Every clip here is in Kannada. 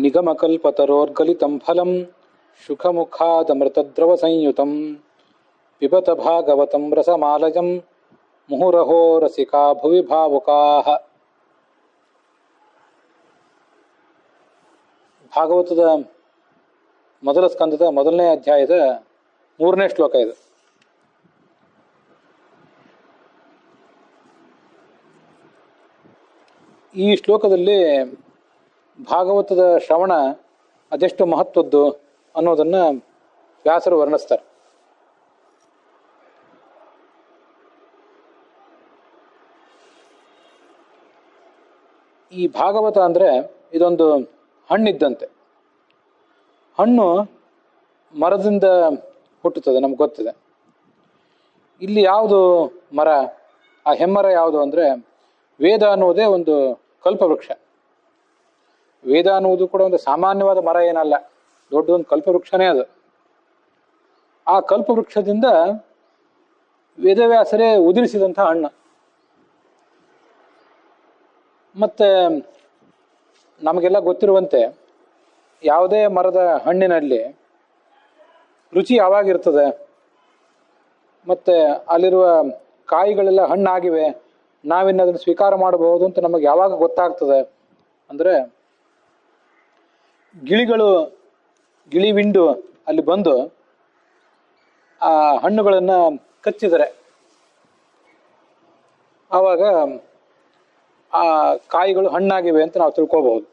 ನಿಗಮಕಲ್ಪತರೋರ್ಗಲಿತಂ ಫಲಂ ಶುಖಮುಖಾದಮೃತದ್ರವ ಸಂಯುತಂ ಪಿಬತ ಭಾಗವತಂ ರಸಮಾಲಯಂ ಮುಹುರಹೋ ರಸಿಕಾ ಭುವಿ ಭಾವುಕಾಃ. ಭಾಗವತದ ಮೊದಲ ಸ್ಕಂದದ ಮೊದಲನೇ ಅಧ್ಯಾಯದ 3ನೇ ಶ್ಲೋಕ ಇದು. ಈ ಶ್ಲೋಕದಲ್ಲಿ ಭಾಗವತದ ಶ್ರವಣ ಅದೆಷ್ಟು ಮಹತ್ವದ್ದು ಅನ್ನೋದನ್ನು ವ್ಯಾಸರು ವರ್ಣಿಸ್ತಾರೆ. ಈ ಭಾಗವತ ಅಂದರೆ ಇದೊಂದು ಹಣ್ಣಿದ್ದಂತೆ. ಹಣ್ಣು ಮರದಿಂದ ಹುಟ್ಟುತ್ತದೆ, ನಮ್ಗೆ ಗೊತ್ತಿದೆ. ಇಲ್ಲಿ ಯಾವುದು ಮರ, ಆ ಹೆಮ್ಮರ ಯಾವುದು ಅಂದರೆ ವೇದ ಅನ್ನುವುದೇ ಒಂದು ಕಲ್ಪವೃಕ್ಷ. ವೇದ ಅನ್ನುವುದು ಕೂಡ ಒಂದು ಸಾಮಾನ್ಯವಾದ ಮರ ಏನಲ್ಲ, ದೊಡ್ಡ ಒಂದು ಕಲ್ಪವೃಕ್ಷನೇ ಅದು. ಆ ಕಲ್ಪವೃಕ್ಷದಿಂದ ವೇದವ್ಯಾಸರೇ ಉದುರಿಸಿದಂಥ ಹಣ್ಣು. ಮತ್ತೆ ನಮಗೆಲ್ಲ ಗೊತ್ತಿರುವಂತೆ ಯಾವುದೇ ಮರದ ಹಣ್ಣಿನಲ್ಲಿ ರುಚಿ ಯಾವಾಗಿರ್ತದೆ, ಮತ್ತು ಅಲ್ಲಿರುವ ಕಾಯಿಗಳೆಲ್ಲ ಹಣ್ಣಾಗಿವೆ, ನಾವಿನ್ನು ಅದನ್ನು ಸ್ವೀಕಾರ ಮಾಡಬಹುದು ಅಂತ ನಮಗೆ ಯಾವಾಗ ಗೊತ್ತಾಗ್ತದೆ ಅಂದರೆ ಗಿಳಿವಿಂಡು ಅಲ್ಲಿ ಬಂದು ಆ ಹಣ್ಣುಗಳನ್ನು ಕಚ್ಚಿದರೆ ಆವಾಗ ಆ ಕಾಯಿಗಳು ಹಣ್ಣಾಗಿವೆ ಅಂತ ನಾವು ತಿಳ್ಕೋಬಹುದು.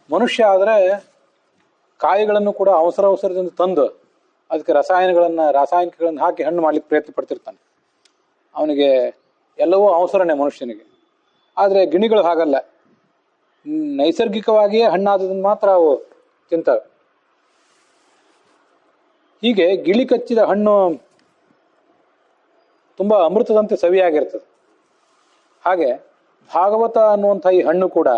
ಮನುಷ್ಯ ಆದರೆ ಕಾಯಿಗಳನ್ನು ಕೂಡ ಅವಸರದಿಂದ ತಂದು ಅದಕ್ಕೆ ರಾಸಾಯನಿಕಗಳನ್ನು ಹಾಕಿ ಹಣ್ಣು ಮಾಡ್ಲಿಕ್ಕೆ ಪ್ರಯತ್ನ ಪಡ್ತಿರ್ತಾನೆ. ಅವನಿಗೆ ಎಲ್ಲವೂ ಅವಸರನೇ ಮನುಷ್ಯನಿಗೆ. ಆದರೆ ಗಿಣಿಗಳು ಹಾಗಲ್ಲ, ನೈಸರ್ಗಿಕವಾಗಿಯೇ ಹಣ್ಣಾದದನ್ನು ಮಾತ್ರ ಅವು ತಿಂತವೆ. ಹೀಗೆ ಗಿಳಿ ಕಚ್ಚಿದ ಹಣ್ಣು ತುಂಬ ಅಮೃತದಂತೆ ಸವಿಯಾಗಿರ್ತದೆ. ಹಾಗೆ ಭಾಗವತ ಅನ್ನುವಂಥ ಈ ಹಣ್ಣು ಕೂಡ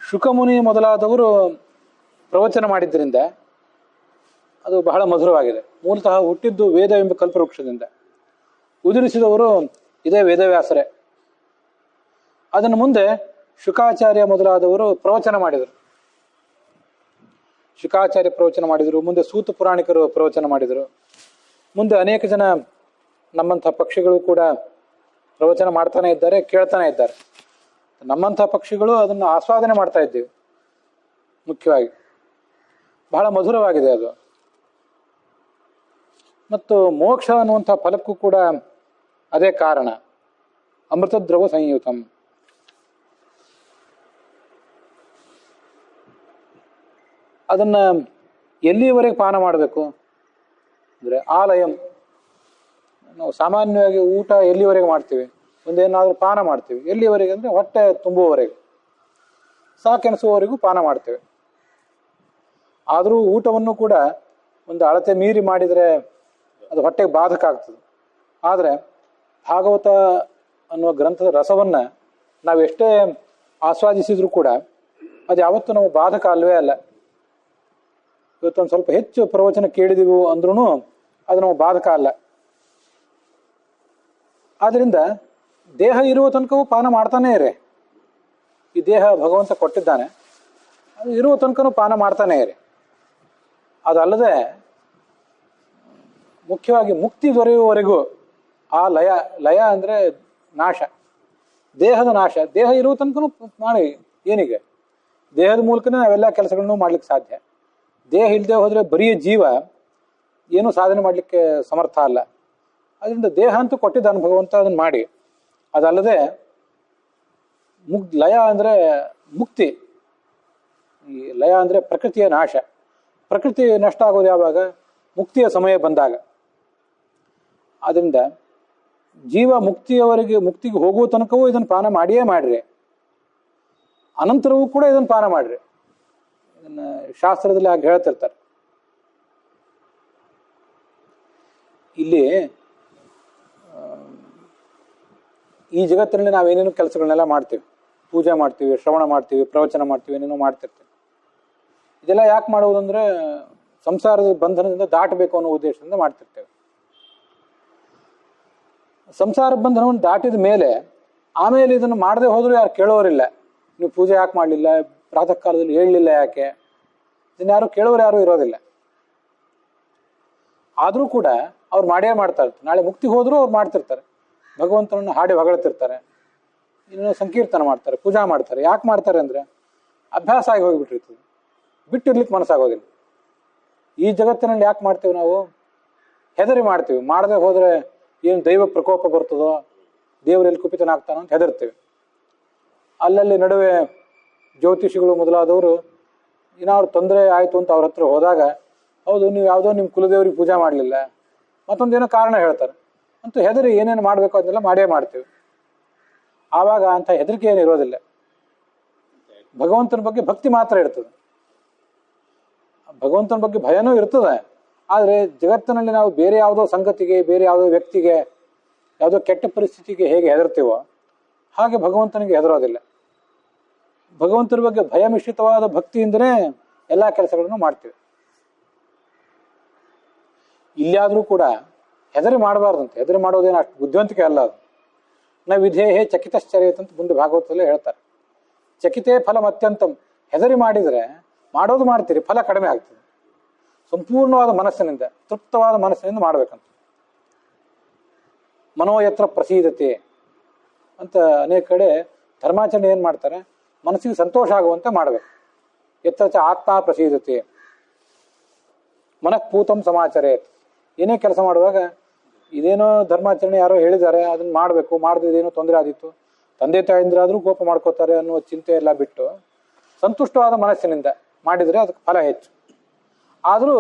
ಶುಕಮುನಿ ಮೊದಲಾದವರು ಪ್ರವಚನ ಮಾಡಿದ್ದರಿಂದ ಅದು ಬಹಳ ಮಧುರವಾಗಿದೆ. ಮೂಲತಃ ಹುಟ್ಟಿದ್ದು ವೇದ ಎಂಬ ಕಲ್ಪವೃಕ್ಷದಿಂದ, ಉದುರಿಸಿದವರು ಇದೇ ವೇದವ್ಯಾಸರೇ. ಅದನ್ನು ಮುಂದೆ ಶುಕಾಚಾರ್ಯ ಮೊದಲಾದವರು ಪ್ರವಚನ ಮಾಡಿದರು. ಶುಕಾಚಾರ್ಯ ಪ್ರವಚನ ಮಾಡಿದರು, ಮುಂದೆ ಸೂತ ಪುರಾಣಿಕರು ಪ್ರವಚನ ಮಾಡಿದರು, ಮುಂದೆ ಅನೇಕ ಜನ ನಮ್ಮಂಥ ಪಕ್ಷಿಗಳು ಕೂಡ ಪ್ರವಚನ ಮಾಡ್ತಾನೆ ಇದ್ದಾರೆ, ಕೇಳ್ತಾನೆ ಇದ್ದಾರೆ. ನಮ್ಮಂಥ ಪಕ್ಷಿಗಳು ಅದನ್ನು ಆಸ್ವಾದನೆ ಮಾಡ್ತಾ ಇದ್ದೀವಿ. ಮುಖ್ಯವಾಗಿ ಬಹಳ ಮಧುರವಾಗಿದೆ ಅದು. ಮತ್ತು ಮೋಕ್ಷ ಅನ್ನುವಂಥ ಫಲಕ್ಕೂ ಕೂಡ ಅದೇ ಕಾರಣ, ಅಮೃತದ್ರವ ಸಂಯುತಂ. ಅದನ್ನು ಎಲ್ಲಿಯವರೆಗೆ ಪಾನ ಮಾಡಬೇಕು ಅಂದರೆ ಆಲಯಂ. ನಾವು ಸಾಮಾನ್ಯವಾಗಿ ಊಟ ಎಲ್ಲಿವರೆಗೆ ಮಾಡ್ತೀವಿ, ಒಂದೇನಾದರೂ ಪಾನ ಮಾಡ್ತೀವಿ. ಎಲ್ಲಿವರೆಗೆ ಅಂದರೆ ಹೊಟ್ಟೆ ತುಂಬುವವರೆಗೆ, ಸಾಕೆನಿಸುವವರೆಗೂ ಪಾನ ಮಾಡ್ತೇವೆ. ಆದರೂ ಊಟವನ್ನು ಕೂಡ ಒಂದು ಅಳತೆ ಮೀರಿ ಮಾಡಿದರೆ ಅದು ಹೊಟ್ಟೆಗೆ ಬಾಧಕ ಆಗ್ತದೆ. ಆದರೆ ಭಾಗವತ ಅನ್ನುವ ಗ್ರಂಥದ ರಸವನ್ನು ನಾವು ಎಷ್ಟೇ ಆಸ್ವಾದಿಸಿದ್ರೂ ಕೂಡ ಅದು ಯಾವತ್ತೂ ನಾವು ಬಾಧಕ ಅಲ್ವೇ ಅಲ್ಲ. ಇವತ್ತೊಂದು ಸ್ವಲ್ಪ ಹೆಚ್ಚು ಪ್ರವಚನ ಕೇಳಿದೆವು ಅಂದ್ರೂ ಅದು ನಾವು ಬಾಧಕ ಅಲ್ಲ. ಆದ್ದರಿಂದ ದೇಹ ಇರುವ ತನಕವೂ ಪಾನ ಮಾಡ್ತಾನೇ ಇರಿ. ಈ ದೇಹ ಭಗವಂತ ಕೊಟ್ಟಿದ್ದಾನೆ, ಅದು ಇರುವ ತನಕನೂ ಪಾನ ಮಾಡ್ತಾನೇ ಇರಿ. ಅದಲ್ಲದೆ ಮುಖ್ಯವಾಗಿ ಮುಕ್ತಿ ದೊರೆಯುವವರೆಗೂ ಆ ಲಯ ಅಂದರೆ ನಾಶ, ದೇಹದ ನಾಶ. ದೇಹ ಇರುವ ತನಕನೂ ಮಾಡಿ ಏನಿಗೆ, ದೇಹದ ಮೂಲಕನೇ ನಾವೆಲ್ಲ ಕೆಲಸಗಳನ್ನು ಮಾಡ್ಲಿಕ್ಕೆ ಸಾಧ್ಯ. ದೇಹ ಇಲ್ಲದೆ ಹೋದರೆ ಬರೀ ಜೀವ ಏನೂ ಸಾಧನೆ ಮಾಡಲಿಕ್ಕೆ ಸಮರ್ಥ ಅಲ್ಲ. ಅದರಿಂದ ದೇಹ ಅಂತೂ ಕೊಟ್ಟಿದ್ದಾನೆ ಭಗವಂತ, ಅದನ್ನು ಮಾಡಿ. ಅದಲ್ಲದೆ ಲಯ ಅಂದರೆ ಮುಕ್ತಿ. ಈ ಲಯ ಅಂದರೆ ಪ್ರಕೃತಿಯ ನಾಶ. ಪ್ರಕೃತಿ ನಷ್ಟ ಆಗೋದು ಯಾವಾಗ? ಮುಕ್ತಿಯ ಸಮಯ ಬಂದಾಗ. ಅದರಿಂದ ಜೀವ ಮುಕ್ತಿಗೆ ಹೋಗುವ ತನಕವೂ ಇದನ್ನು ಪಾನ ಮಾಡಿಯೇ ಮಾಡ್ರಿ, ಅನಂತರವೂ ಕೂಡ ಇದನ್ನು ಪಾನ ಮಾಡ್ರಿ. ಇದನ್ನು ಶಾಸ್ತ್ರದಲ್ಲಿ ಹಾಗೆ ಹೇಳ್ತಿರ್ತಾರೆ. ಇಲ್ಲಿ ಈ ಜಗತ್ತಿನಲ್ಲಿ ನಾವೇನೇನು ಕೆಲಸಗಳನ್ನೆಲ್ಲ ಮಾಡ್ತೀವಿ, ಪೂಜೆ ಮಾಡ್ತೀವಿ, ಶ್ರವಣ ಮಾಡ್ತೀವಿ, ಪ್ರವಚನ ಮಾಡ್ತೀವಿ, ಏನೇನೋ ಮಾಡ್ತಿರ್ತೀವಿ. ಇದೆಲ್ಲ ಯಾಕೆ ಮಾಡುವುದಂದ್ರೆ ಸಂಸಾರದ ಬಂಧನದಿಂದ ದಾಟಬೇಕು ಅನ್ನೋ ಉದ್ದೇಶದಿಂದ ಮಾಡ್ತಿರ್ತೇವೆ. ಸಂಸಾರ ಬಂಧನವನ್ನು ದಾಟಿದ ಮೇಲೆ ಆಮೇಲೆ ಇದನ್ನು ಮಾಡದೆ ಹೋದರೂ ಯಾರು ಕೇಳೋರಿಲ್ಲ. ನೀವು ಪೂಜೆ ಯಾಕೆ ಮಾಡಲಿಲ್ಲ, ಪ್ರಾತಃ ಕಾಲದಲ್ಲಿ ಹೇಳಲಿಲ್ಲ ಯಾಕೆ, ಇದನ್ನ ಯಾರು ಕೇಳೋರು ಯಾರು ಇರೋದಿಲ್ಲ. ಆದರೂ ಕೂಡ ಅವ್ರು ಮಾಡೇ ಮಾಡ್ತಾ ಇರ್ತಾರೆ. ನಾಳೆ ಮುಕ್ತಿ ಹೋದರೂ ಅವ್ರು ಮಾಡ್ತಿರ್ತಾರೆ, ಭಗವಂತನನ್ನು ಹಾಡಿ ಹೊಗಳ್ತಿರ್ತಾರೆ, ಇನ್ನು ಸಂಕೀರ್ತನ ಮಾಡ್ತಾರೆ, ಪೂಜಾ ಮಾಡ್ತಾರೆ. ಯಾಕೆ ಮಾಡ್ತಾರೆ ಅಂದರೆ ಅಭ್ಯಾಸ ಆಗಿ ಹೋಗಿಬಿಟ್ಟಿರ್ತದೆ, ಬಿಟ್ಟಿರ್ಲಿಕ್ಕೆ ಮನಸ್ಸಾಗೋದಿಲ್ಲ. ಈ ಜಗತ್ತಿನಲ್ಲಿ ಯಾಕೆ ಮಾಡ್ತೇವೆ ನಾವು? ಹೆದರಿ ಮಾಡ್ತೀವಿ. ಮಾಡದೆ ಹೋದರೆ ಏನು ದೈವ ಪ್ರಕೋಪ ಬರ್ತದೋ, ದೇವರಲ್ಲಿ ಕುಪಿತನಾಗ್ತಾನೋ ಅಂತ ಹೆದರ್ತೀವಿ. ಅಲ್ಲಲ್ಲಿ ನಡುವೆ ಜ್ಯೋತಿಷಿಗಳು ಮೊದಲಾದವರು ಏನಾದ್ರು ತೊಂದರೆ ಆಯಿತು ಅಂತ ಅವ್ರ ಹತ್ರ ಹೋದಾಗ, ಹೌದು ನೀವು ಯಾವುದೋ ನಿಮ್ಮ ಕುಲದೇವ್ರಿಗೆ ಪೂಜೆ ಮಾಡಲಿಲ್ಲ, ಮತ್ತೊಂದೇನೋ ಕಾರಣ ಹೇಳ್ತಾರೆ ಅಂತೂ ಹೆದರಿ ಏನೇನು ಮಾಡಬೇಕು ಅದನ್ನೆಲ್ಲ ಮಾಡೇ ಮಾಡ್ತೀವಿ. ಆವಾಗ ಅಂಥ ಹೆದರಿಕೆ ಏನು ಇರೋದಿಲ್ಲ. ಭಗವಂತನ ಬಗ್ಗೆ ಭಕ್ತಿ ಮಾತ್ರ ಇರ್ತದೆ, ಭಗವಂತನ ಬಗ್ಗೆ ಭಯನೂ ಇರ್ತದೆ. ಆದರೆ ಜಗತ್ತಿನಲ್ಲಿ ನಾವು ಬೇರೆ ಯಾವುದೋ ಸಂಗತಿಗೆ, ಬೇರೆ ಯಾವುದೋ ವ್ಯಕ್ತಿಗೆ, ಯಾವುದೋ ಕೆಟ್ಟ ಪರಿಸ್ಥಿತಿಗೆ ಹೇಗೆ ಹೆದರ್ತೀವೋ ಹಾಗೆ ಭಗವಂತನಿಗೆ ಹೆದರೋದಿಲ್ಲ. ಭಗವಂತನ ಬಗ್ಗೆ ಭಯ ಮಿಶ್ರಿತವಾದ ಭಕ್ತಿಯಿಂದನೇ ಎಲ್ಲ ಕೆಲಸಗಳನ್ನು ಮಾಡ್ತೀವಿ. ಇಲ್ಲಾದರೂ ಕೂಡ ಹೆದರಿ ಮಾಡಬಾರ್ದಂತೆ. ಹೆದರಿ ಮಾಡೋದೇನು ಅಷ್ಟು ಬುದ್ಧಿವಂತಿಕೆ ಅಲ್ಲ ಅದು. ನ ವಿಧೇಹೇ ಚಕಿತಶ್ಚರ್ಯತ್ ಅಂತ ಮುಂದೆ ಭಾಗವತದಲ್ಲೇ ಹೇಳ್ತಾರೆ. ಚಕಿತೇ ಫಲಂ ಅತ್ಯಂತಂ. ಹೆದರಿ ಮಾಡಿದರೆ ಮಾಡೋದು ಮಾಡ್ತೀರಿ, ಫಲ ಕಡಿಮೆ ಆಗ್ತದೆ. ಸಂಪೂರ್ಣವಾದ ಮನಸ್ಸಿನಿಂದ, ತೃಪ್ತವಾದ ಮನಸ್ಸಿನಿಂದ ಮಾಡ್ಬೇಕಂತ. ಮನೋಯತ್ರ ಪ್ರಸೀದತೆ ಅಂತ ಅನೇಕ ಕಡೆ ಧರ್ಮಾಚರಣೆ ಏನು ಮಾಡ್ತಾರೆ, ಮನಸ್ಸಿಗೆ ಸಂತೋಷ ಆಗುವಂತೆ ಮಾಡಬೇಕು. ಯತ್ರ ಚ ಆತ್ಮ ಪ್ರಸೀದತೆ ಮನಃಪೂತಂ ಸಮಾಚರೇತ್. ಏನೇ ಕೆಲಸ ಮಾಡುವಾಗ ಇದೇನೋ ಧರ್ಮಾಚರಣೆ ಯಾರೋ ಹೇಳಿದ್ದಾರೆ ಅದನ್ನ ಮಾಡಬೇಕು, ಮಾಡದಿದೇನೋ ತೊಂದರೆ ಆದಿತ್ತು, ತಂದೆ ತಾಯಿಂದ್ರಾದ್ರೂ ಕೋಪ ಮಾಡ್ಕೋತಾರೆ ಅನ್ನುವ ಚಿಂತೆ ಎಲ್ಲ ಬಿಟ್ಟು ಸಂತುಷ್ಟವಾದ ಮನಸ್ಸಿನಿಂದ ಮಾಡಿದರೆ ಅದಕ್ಕೆ ಫಲ ಹೆಚ್ಚು. ಆದರೂ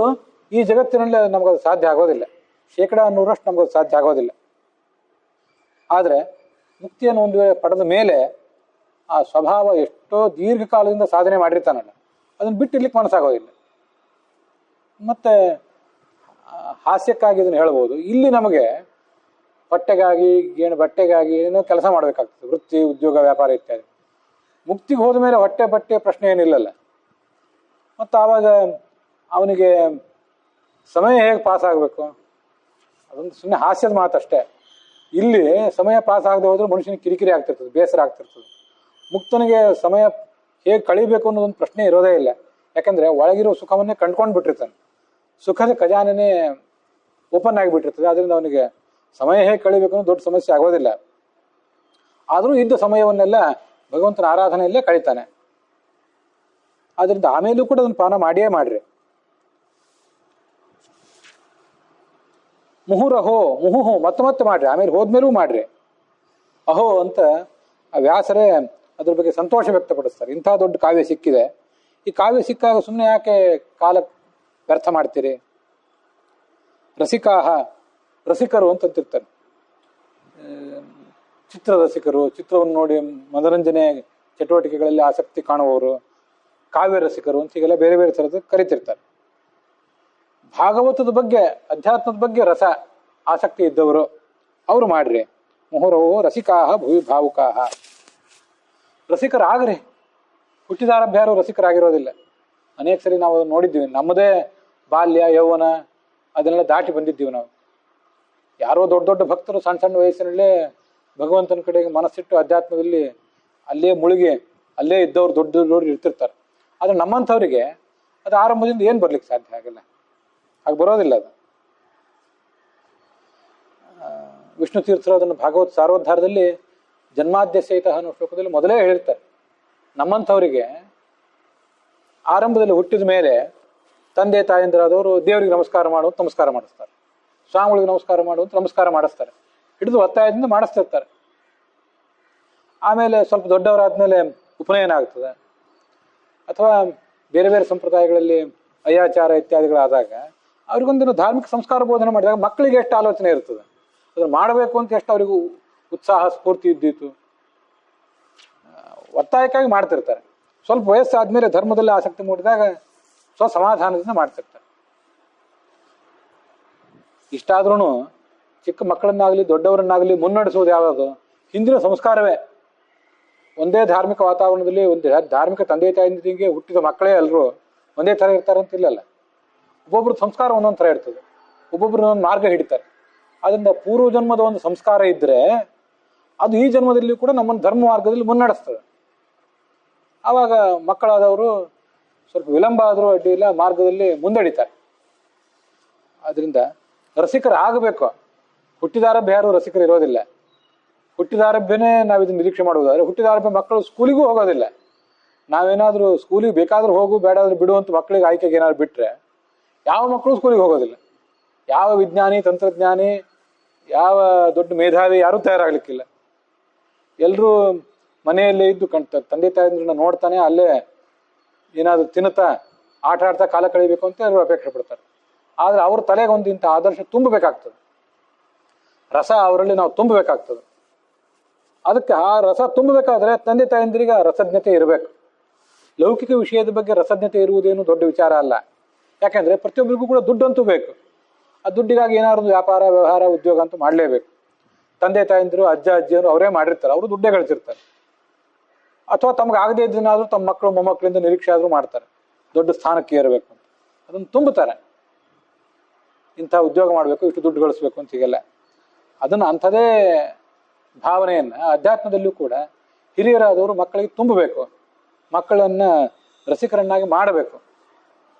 ಈ ಜಗತ್ತಿನಲ್ಲಿ ನಮಗದು ಸಾಧ್ಯ ಆಗೋದಿಲ್ಲ, 100% ನಮಗದು ಸಾಧ್ಯ ಆಗೋದಿಲ್ಲ. ಆದರೆ ಮುಕ್ತಿಯನ್ನು ಒಂದು ವೇಳೆ ಪಡೆದ ಮೇಲೆ ಆ ಸ್ವಭಾವ ಎಷ್ಟೋ ದೀರ್ಘಕಾಲದಿಂದ ಸಾಧನೆ ಮಾಡಿರ್ತಾನಲ್ಲ, ಅದನ್ನು ಬಿಟ್ಟಿರ್ಲಿಕ್ಕೆ ಮನಸ್ಸಾಗೋದಿಲ್ಲ. ಮತ್ತೆ ಹಾಸ್ಯಕ್ಕಾಗಿ ಇದನ್ನು ಹೇಳ್ಬೋದು, ಇಲ್ಲಿ ನಮಗೆ ಹೊಟ್ಟೆಗಾಗಿ ಬಟ್ಟೆಗಾಗಿ ಏನೋ ಕೆಲಸ ಮಾಡಬೇಕಾಗ್ತದೆ, ವೃತ್ತಿ ಉದ್ಯೋಗ ವ್ಯಾಪಾರ ಇತ್ಯಾದಿ. ಮುಕ್ತಿಗೆ ಹೋದ ಮೇಲೆ ಹೊಟ್ಟೆ ಬಟ್ಟೆ ಪ್ರಶ್ನೆ ಏನಿಲ್ಲಲ್ಲ. ಮತ್ತು ಆವಾಗ ಅವನಿಗೆ ಸಮಯ ಹೇಗೆ ಪಾಸ್ ಆಗಬೇಕು, ಅದೊಂದು ಸುಮ್ಮನೆ ಹಾಸ್ಯದ ಮಾತಷ್ಟೇ. ಇಲ್ಲಿ ಸಮಯ ಪಾಸ್ ಆಗದೆ ಹೋದ್ರೆ ಮನುಷ್ಯನಿಗೆ ಕಿರಿಕಿರಿ ಆಗ್ತಿರ್ತದೆ, ಬೇಸರ ಆಗ್ತಿರ್ತದೆ. ಮುಕ್ತನಿಗೆ ಸಮಯ ಹೇಗೆ ಕಳಿಬೇಕು ಅನ್ನೋದೊಂದು ಪ್ರಶ್ನೆ ಇರೋದೇ ಇಲ್ಲ. ಯಾಕಂದರೆ ಒಳಗಿರೋ ಸುಖವನ್ನೇ ಕಂಡ್ಕೊಂಡು ಬಿಟ್ಟಿರ್ತಾನೆ, ಸುಖದ ಖಜಾನೆನೇ ಓಪನ್ ಆಗಿಬಿಟ್ಟಿರ್ತದೆ. ಅದರಿಂದ ಅವನಿಗೆ ಸಮಯ ಹೇಗೆ ಕಳಿಬೇಕು ಅನ್ನೋ ದೊಡ್ಡ ಸಮಸ್ಯೆ ಆಗೋದಿಲ್ಲ. ಆದರೂ ಇದ್ದ ಸಮಯವನ್ನೆಲ್ಲ ಭಗವಂತನ ಆರಾಧನೆಯಲ್ಲೇ ಕಳೀತಾನೆ. ಆದ್ದರಿಂದ ಆಮೇಲೂ ಕೂಡ ಅದನ್ನು ಪಾನ ಮಾಡಿಯೇ ಮಾಡ್ರಿ. ಮುಹುರಹೋ ಮುಹುಹು ಮತ್ತೆ ಮಾಡ್ರಿ, ಆಮೇಲೆ ಹೋದ್ಮೇಲೂ ಮಾಡ್ರಿ. ಅಹೋ ಅಂತ ಆ ವ್ಯಾಸರೇ ಅದ್ರ ಬಗ್ಗೆ ಸಂತೋಷ ವ್ಯಕ್ತಪಡಿಸ್ತಾರೆ. ಇಂಥ ದೊಡ್ಡ ಕಾವ್ಯ ಸಿಕ್ಕಿದೆ, ಈ ಕಾವ್ಯ ಸಿಕ್ಕಾಗ ಸುಮ್ಮನೆ ಯಾಕೆ ಕಾಲ ವ್ಯರ್ಥ ಮಾಡ್ತೀರಿ? ರಸಿಕರು ಅಂತಂತಿರ್ತಾರೆ, ಚಿತ್ರ ರಸಿಕರು, ಚಿತ್ರವನ್ನು ನೋಡಿ ಮನೋರಂಜನೆ ಚಟುವಟಿಕೆಗಳಲ್ಲಿ ಆಸಕ್ತಿ ಕಾಣುವವರು, ಕಾವ್ಯ ರಸಿಕರು ಅಂತ ಹೀಗೆಲ್ಲ ಬೇರೆ ಬೇರೆ ಥರದ ಕರಿತಿರ್ತಾರೆ. ಭಾಗವತದ ಬಗ್ಗೆ, ಅಧ್ಯಾತ್ಮದ ಬಗ್ಗೆ ರಸ ಆಸಕ್ತಿ ಇದ್ದವರು ಅವರು ಮಾಡ್ರಿ. ಮುಹುರವು ರಸಿಕಾಹ ಭುವಿ ಭಾವುಕಾಹ. ರಸಿಕರಾಗ್ರಿ. ಹುಟ್ಟಿದಾರಭ್ಯ ಯಾರು ರಸಿಕರಾಗಿರೋದಿಲ್ಲ. ಅನೇಕ ಸರಿ ನಾವು ನೋಡಿದ್ದೀವಿ, ನಮ್ಮದೇ ಬಾಲ್ಯ ಯೌವನ ಅದನ್ನೆಲ್ಲ ದಾಟಿ ಬಂದಿದ್ದೀವಿ ನಾವು. ಯಾರೋ ದೊಡ್ಡ ದೊಡ್ಡ ಭಕ್ತರು ಸಣ್ಣ ಸಣ್ಣ ವಯಸ್ಸಿನಲ್ಲೇ ಭಗವಂತನ ಕಡೆಗೆ ಮನಸ್ಸಿಟ್ಟು ಅಧ್ಯಾತ್ಮದಲ್ಲಿ ಅಲ್ಲೇ ಮುಳುಗಿ ಅಲ್ಲೇ ಇದ್ದವ್ರು ದೊಡ್ಡ ದೊಡ್ಡವ್ರು ಇರ್ತಿರ್ತಾರೆ. ಆದರೆ ನಮ್ಮಂಥವ್ರಿಗೆ ಅದು ಆರಂಭದಿಂದ ಏನು ಬರ್ಲಿಕ್ಕೆ ಸಾಧ್ಯ ಆಗಲ್ಲ, ಹಾಗೆ ಬರೋದಿಲ್ಲ ಅದು. ವಿಷ್ಣು ತೀರ್ಥರು ಅದನ್ನು ಭಾಗವತ್ ಸಾರೋದ್ಧಾರದಲ್ಲಿ ಜನ್ಮಾದ್ಯ ಸಹಿತ ಅನ್ನೋ ಶ್ಲೋಕದಲ್ಲಿ ಮೊದಲೇ ಹೇಳ್ತಾರೆ, ನಮ್ಮಂಥವರಿಗೆ ಆರಂಭದಲ್ಲಿ ಹುಟ್ಟಿದ ಮೇಲೆ ತಂದೆ ತಾಯಂದಿರಾದವರು ದೇವರಿಗೆ ನಮಸ್ಕಾರ ಮಾಡುವಂತ ನಮಸ್ಕಾರ ಮಾಡಿಸ್ತಾರೆ, ಸ್ವಾಮಿಗಳಿಗೆ ನಮಸ್ಕಾರ ಮಾಡುವಂತ ನಮಸ್ಕಾರ ಮಾಡಿಸ್ತಾರೆ, ಹಿಡಿದು ಒತ್ತಾಯದಿಂದ ಮಾಡಿಸ್ತಿರ್ತಾರೆ. ಆಮೇಲೆ ಸ್ವಲ್ಪ ದೊಡ್ಡವರಾದ್ಮೇಲೆ ಉಪನಯನ ಆಗ್ತದೆ, ಅಥವಾ ಬೇರೆ ಬೇರೆ ಸಂಪ್ರದಾಯಗಳಲ್ಲಿ ಅಯ್ಯಾಚಾರ ಇತ್ಯಾದಿಗಳಾದಾಗ ಅವ್ರಿಗೊಂದಿನ ಧಾರ್ಮಿಕ ಸಂಸ್ಕಾರ ಬೋಧನೆ ಮಾಡಿದಾಗ ಮಕ್ಕಳಿಗೆ ಎಷ್ಟು ಆಲೋಚನೆ ಇರ್ತದೆ, ಅದನ್ನು ಮಾಡಬೇಕು ಅಂತ ಎಷ್ಟು ಅವರಿಗೂ ಉತ್ಸಾಹ ಸ್ಫೂರ್ತಿ ಇದ್ದಿತ್ತು, ಒತ್ತಾಯಕ್ಕಾಗಿ ಮಾಡ್ತಿರ್ತಾರೆ. ಸ್ವಲ್ಪ ವಯಸ್ಸಾದ್ಮೇಲೆ ಧರ್ಮದಲ್ಲಿ ಆಸಕ್ತಿ ಮೂಡಿದಾಗ ಸಮಾಧಾನದಿಂದ ಮಾಡ್ತಿರ್ತಾರೆ. ಇಷ್ಟಾದ್ರೂ ಚಿಕ್ಕ ಮಕ್ಕಳನ್ನಾಗಲಿ ದೊಡ್ಡವರನ್ನಾಗಲಿ ಮುನ್ನಡೆಸೋದು ಯಾವುದು? ಹಿಂದಿನ ಸಂಸ್ಕಾರವೇ. ಒಂದೇ ಧಾರ್ಮಿಕ ವಾತಾವರಣದಲ್ಲಿ ಒಂದು ಧಾರ್ಮಿಕ ತಂದೆ ತಾಯಿಗೆ ಹುಟ್ಟಿದ ಮಕ್ಕಳೇ ಎಲ್ಲರೂ ಒಂದೇ ಥರ ಇರ್ತಾರೆ ಅಂತಿಲ್ಲಲ್ಲ. ಒಬ್ಬೊಬ್ರ ಸಂಸ್ಕಾರ ಒಂದೊಂದು ಥರ ಇರ್ತದೆ, ಒಬ್ಬೊಬ್ರು ಒಂದೊಂದು ಮಾರ್ಗ ಹಿಡಿತಾರೆ. ಅದರಿಂದ ಪೂರ್ವ ಜನ್ಮದ ಒಂದು ಸಂಸ್ಕಾರ ಇದ್ದರೆ ಅದು ಈ ಜನ್ಮದಲ್ಲಿ ಕೂಡ ನಮ್ಮನ್ನು ಧರ್ಮ ಮಾರ್ಗದಲ್ಲಿ ಮುನ್ನಡೆಸ್ತದೆ. ಆವಾಗ ಮಕ್ಕಳಾದವರು ಸ್ವಲ್ಪ ವಿಳಂಬ ಆದರೂ ಅಡ್ಡಿ ಇಲ್ಲ, ಮಾರ್ಗದಲ್ಲಿ ಮುಂದಡಿತಾರೆ. ಅದರಿಂದ ರಸಿಕರಾಗಬೇಕು. ಹುಟ್ಟಿದಾರಭ್ಯ ಯಾರು ರಸಿಕರು ಇರೋದಿಲ್ಲ. ಹುಟ್ಟಿದಾರಭ್ಯನೇ ನಾವು ಇದನ್ನ ನಿರೀಕ್ಷೆ ಮಾಡುವುದಾದ್ರೆ ಹುಟ್ಟಿದಾರಭ್ಯ ಮಕ್ಕಳು ಸ್ಕೂಲಿಗೂ ಹೋಗೋದಿಲ್ಲ. ನಾವೇನಾದರೂ ಸ್ಕೂಲಿಗೆ ಬೇಕಾದ್ರೂ ಹೋಗು, ಬೇಡಾದ್ರೂ ಬಿಡು ಅಂತ ಮಕ್ಕಳಿಗೆ ಆಯ್ಕೆಗೆ ಏನಾದ್ರು ಬಿಟ್ಟರೆ ಯಾವ ಮಕ್ಕಳು ಸ್ಕೂಲಿಗೆ ಹೋಗೋದಿಲ್ಲ. ಯಾವ ವಿಜ್ಞಾನಿ, ತಂತ್ರಜ್ಞಾನಿ, ಯಾವ ದೊಡ್ಡ ಮೇಧಾವಿ ಯಾರೂ ತಯಾರಾಗಲಿಕ್ಕಿಲ್ಲ. ಎಲ್ಲರೂ ಮನೆಯಲ್ಲೇ ಇದ್ದು ತಂದೆ ತಾಯಿನ ನೋಡ್ತಾನೆ, ಅಲ್ಲೇ ಏನಾದರೂ ತಿನ್ನುತ್ತಾ ಆಟ ಆಡ್ತಾ ಕಾಲ ಕಳಿಬೇಕು ಅಂತ ಎಲ್ಲರೂ ಅಪೇಕ್ಷೆ ಪಡ್ತಾರೆ. ಆದರೆ ಅವ್ರ ತಲೆಗೆ ಒಂದು ಇಂಥ ಆದರ್ಶ ತುಂಬಬೇಕಾಗ್ತದೆ, ರಸ ಅವರಲ್ಲಿ ನಾವು ತುಂಬಬೇಕಾಗ್ತದೆ. ಅದಕ್ಕೆ ಆ ರಸ ತುಂಬಬೇಕಾದ್ರೆ ತಂದೆ ತಾಯಂದಿರಿಗೆ ಆ ರಸಜ್ಞತೆ ಇರಬೇಕು. ಲೌಕಿಕ ವಿಷಯದ ಬಗ್ಗೆ ರಸಜ್ಞತೆ ಇರುವುದೇನು ದೊಡ್ಡ ವಿಚಾರ ಅಲ್ಲ. ಯಾಕೆಂದ್ರೆ ಪ್ರತಿಯೊಬ್ಬರಿಗೂ ಕೂಡ ದುಡ್ಡಂತೂ ಬೇಕು. ಆ ದುಡ್ಡಿಗಾಗಿ ಏನಾದ್ರು ವ್ಯಾಪಾರ, ವ್ಯವಹಾರ, ಉದ್ಯೋಗ ಅಂತೂ ಮಾಡಲೇಬೇಕು. ತಂದೆ ತಾಯಂದಿರು, ಅಜ್ಜ ಅಜ್ಜಿಯರು ಅವರೇ ಮಾಡಿರ್ತಾರೆ, ಅವರು ದುಡ್ಡೇ ಗಳಿಸಿರ್ತಾರೆ. ಅಥವಾ ತಮ್ಗೆ ಆಗದೇ ಇದ್ದನಾದ್ರೂ ತಮ್ಮ ಮಕ್ಕಳು ಮೊಮ್ಮಕ್ಕಳಿಂದ ನಿರೀಕ್ಷೆ ಆದ್ರೂ ಮಾಡ್ತಾರೆ, ದೊಡ್ಡ ಸ್ಥಾನಕ್ಕೆ ಏರಬೇಕು ಅಂತ. ಅದನ್ನು ತುಂಬುತ್ತಾರೆ. ಇಂಥ ಉದ್ಯೋಗ ಮಾಡಬೇಕು, ಇಷ್ಟು ದುಡ್ಡು ಗಳಿಸ್ಬೇಕು ಅಂತ ಹೀಗೆಲ್ಲ. ಅದನ್ನು ಅಂಥದೇ ಭಾವನೆಯನ್ನ ಅಧ್ಯಾತ್ಮದಲ್ಲೂ ಕೂಡ ಹಿರಿಯರಾದವರು ಮಕ್ಕಳಿಗೆ ತುಂಬಬೇಕು, ಮಕ್ಕಳನ್ನ ರಸಿಕರನ್ನಾಗಿ ಮಾಡಬೇಕು.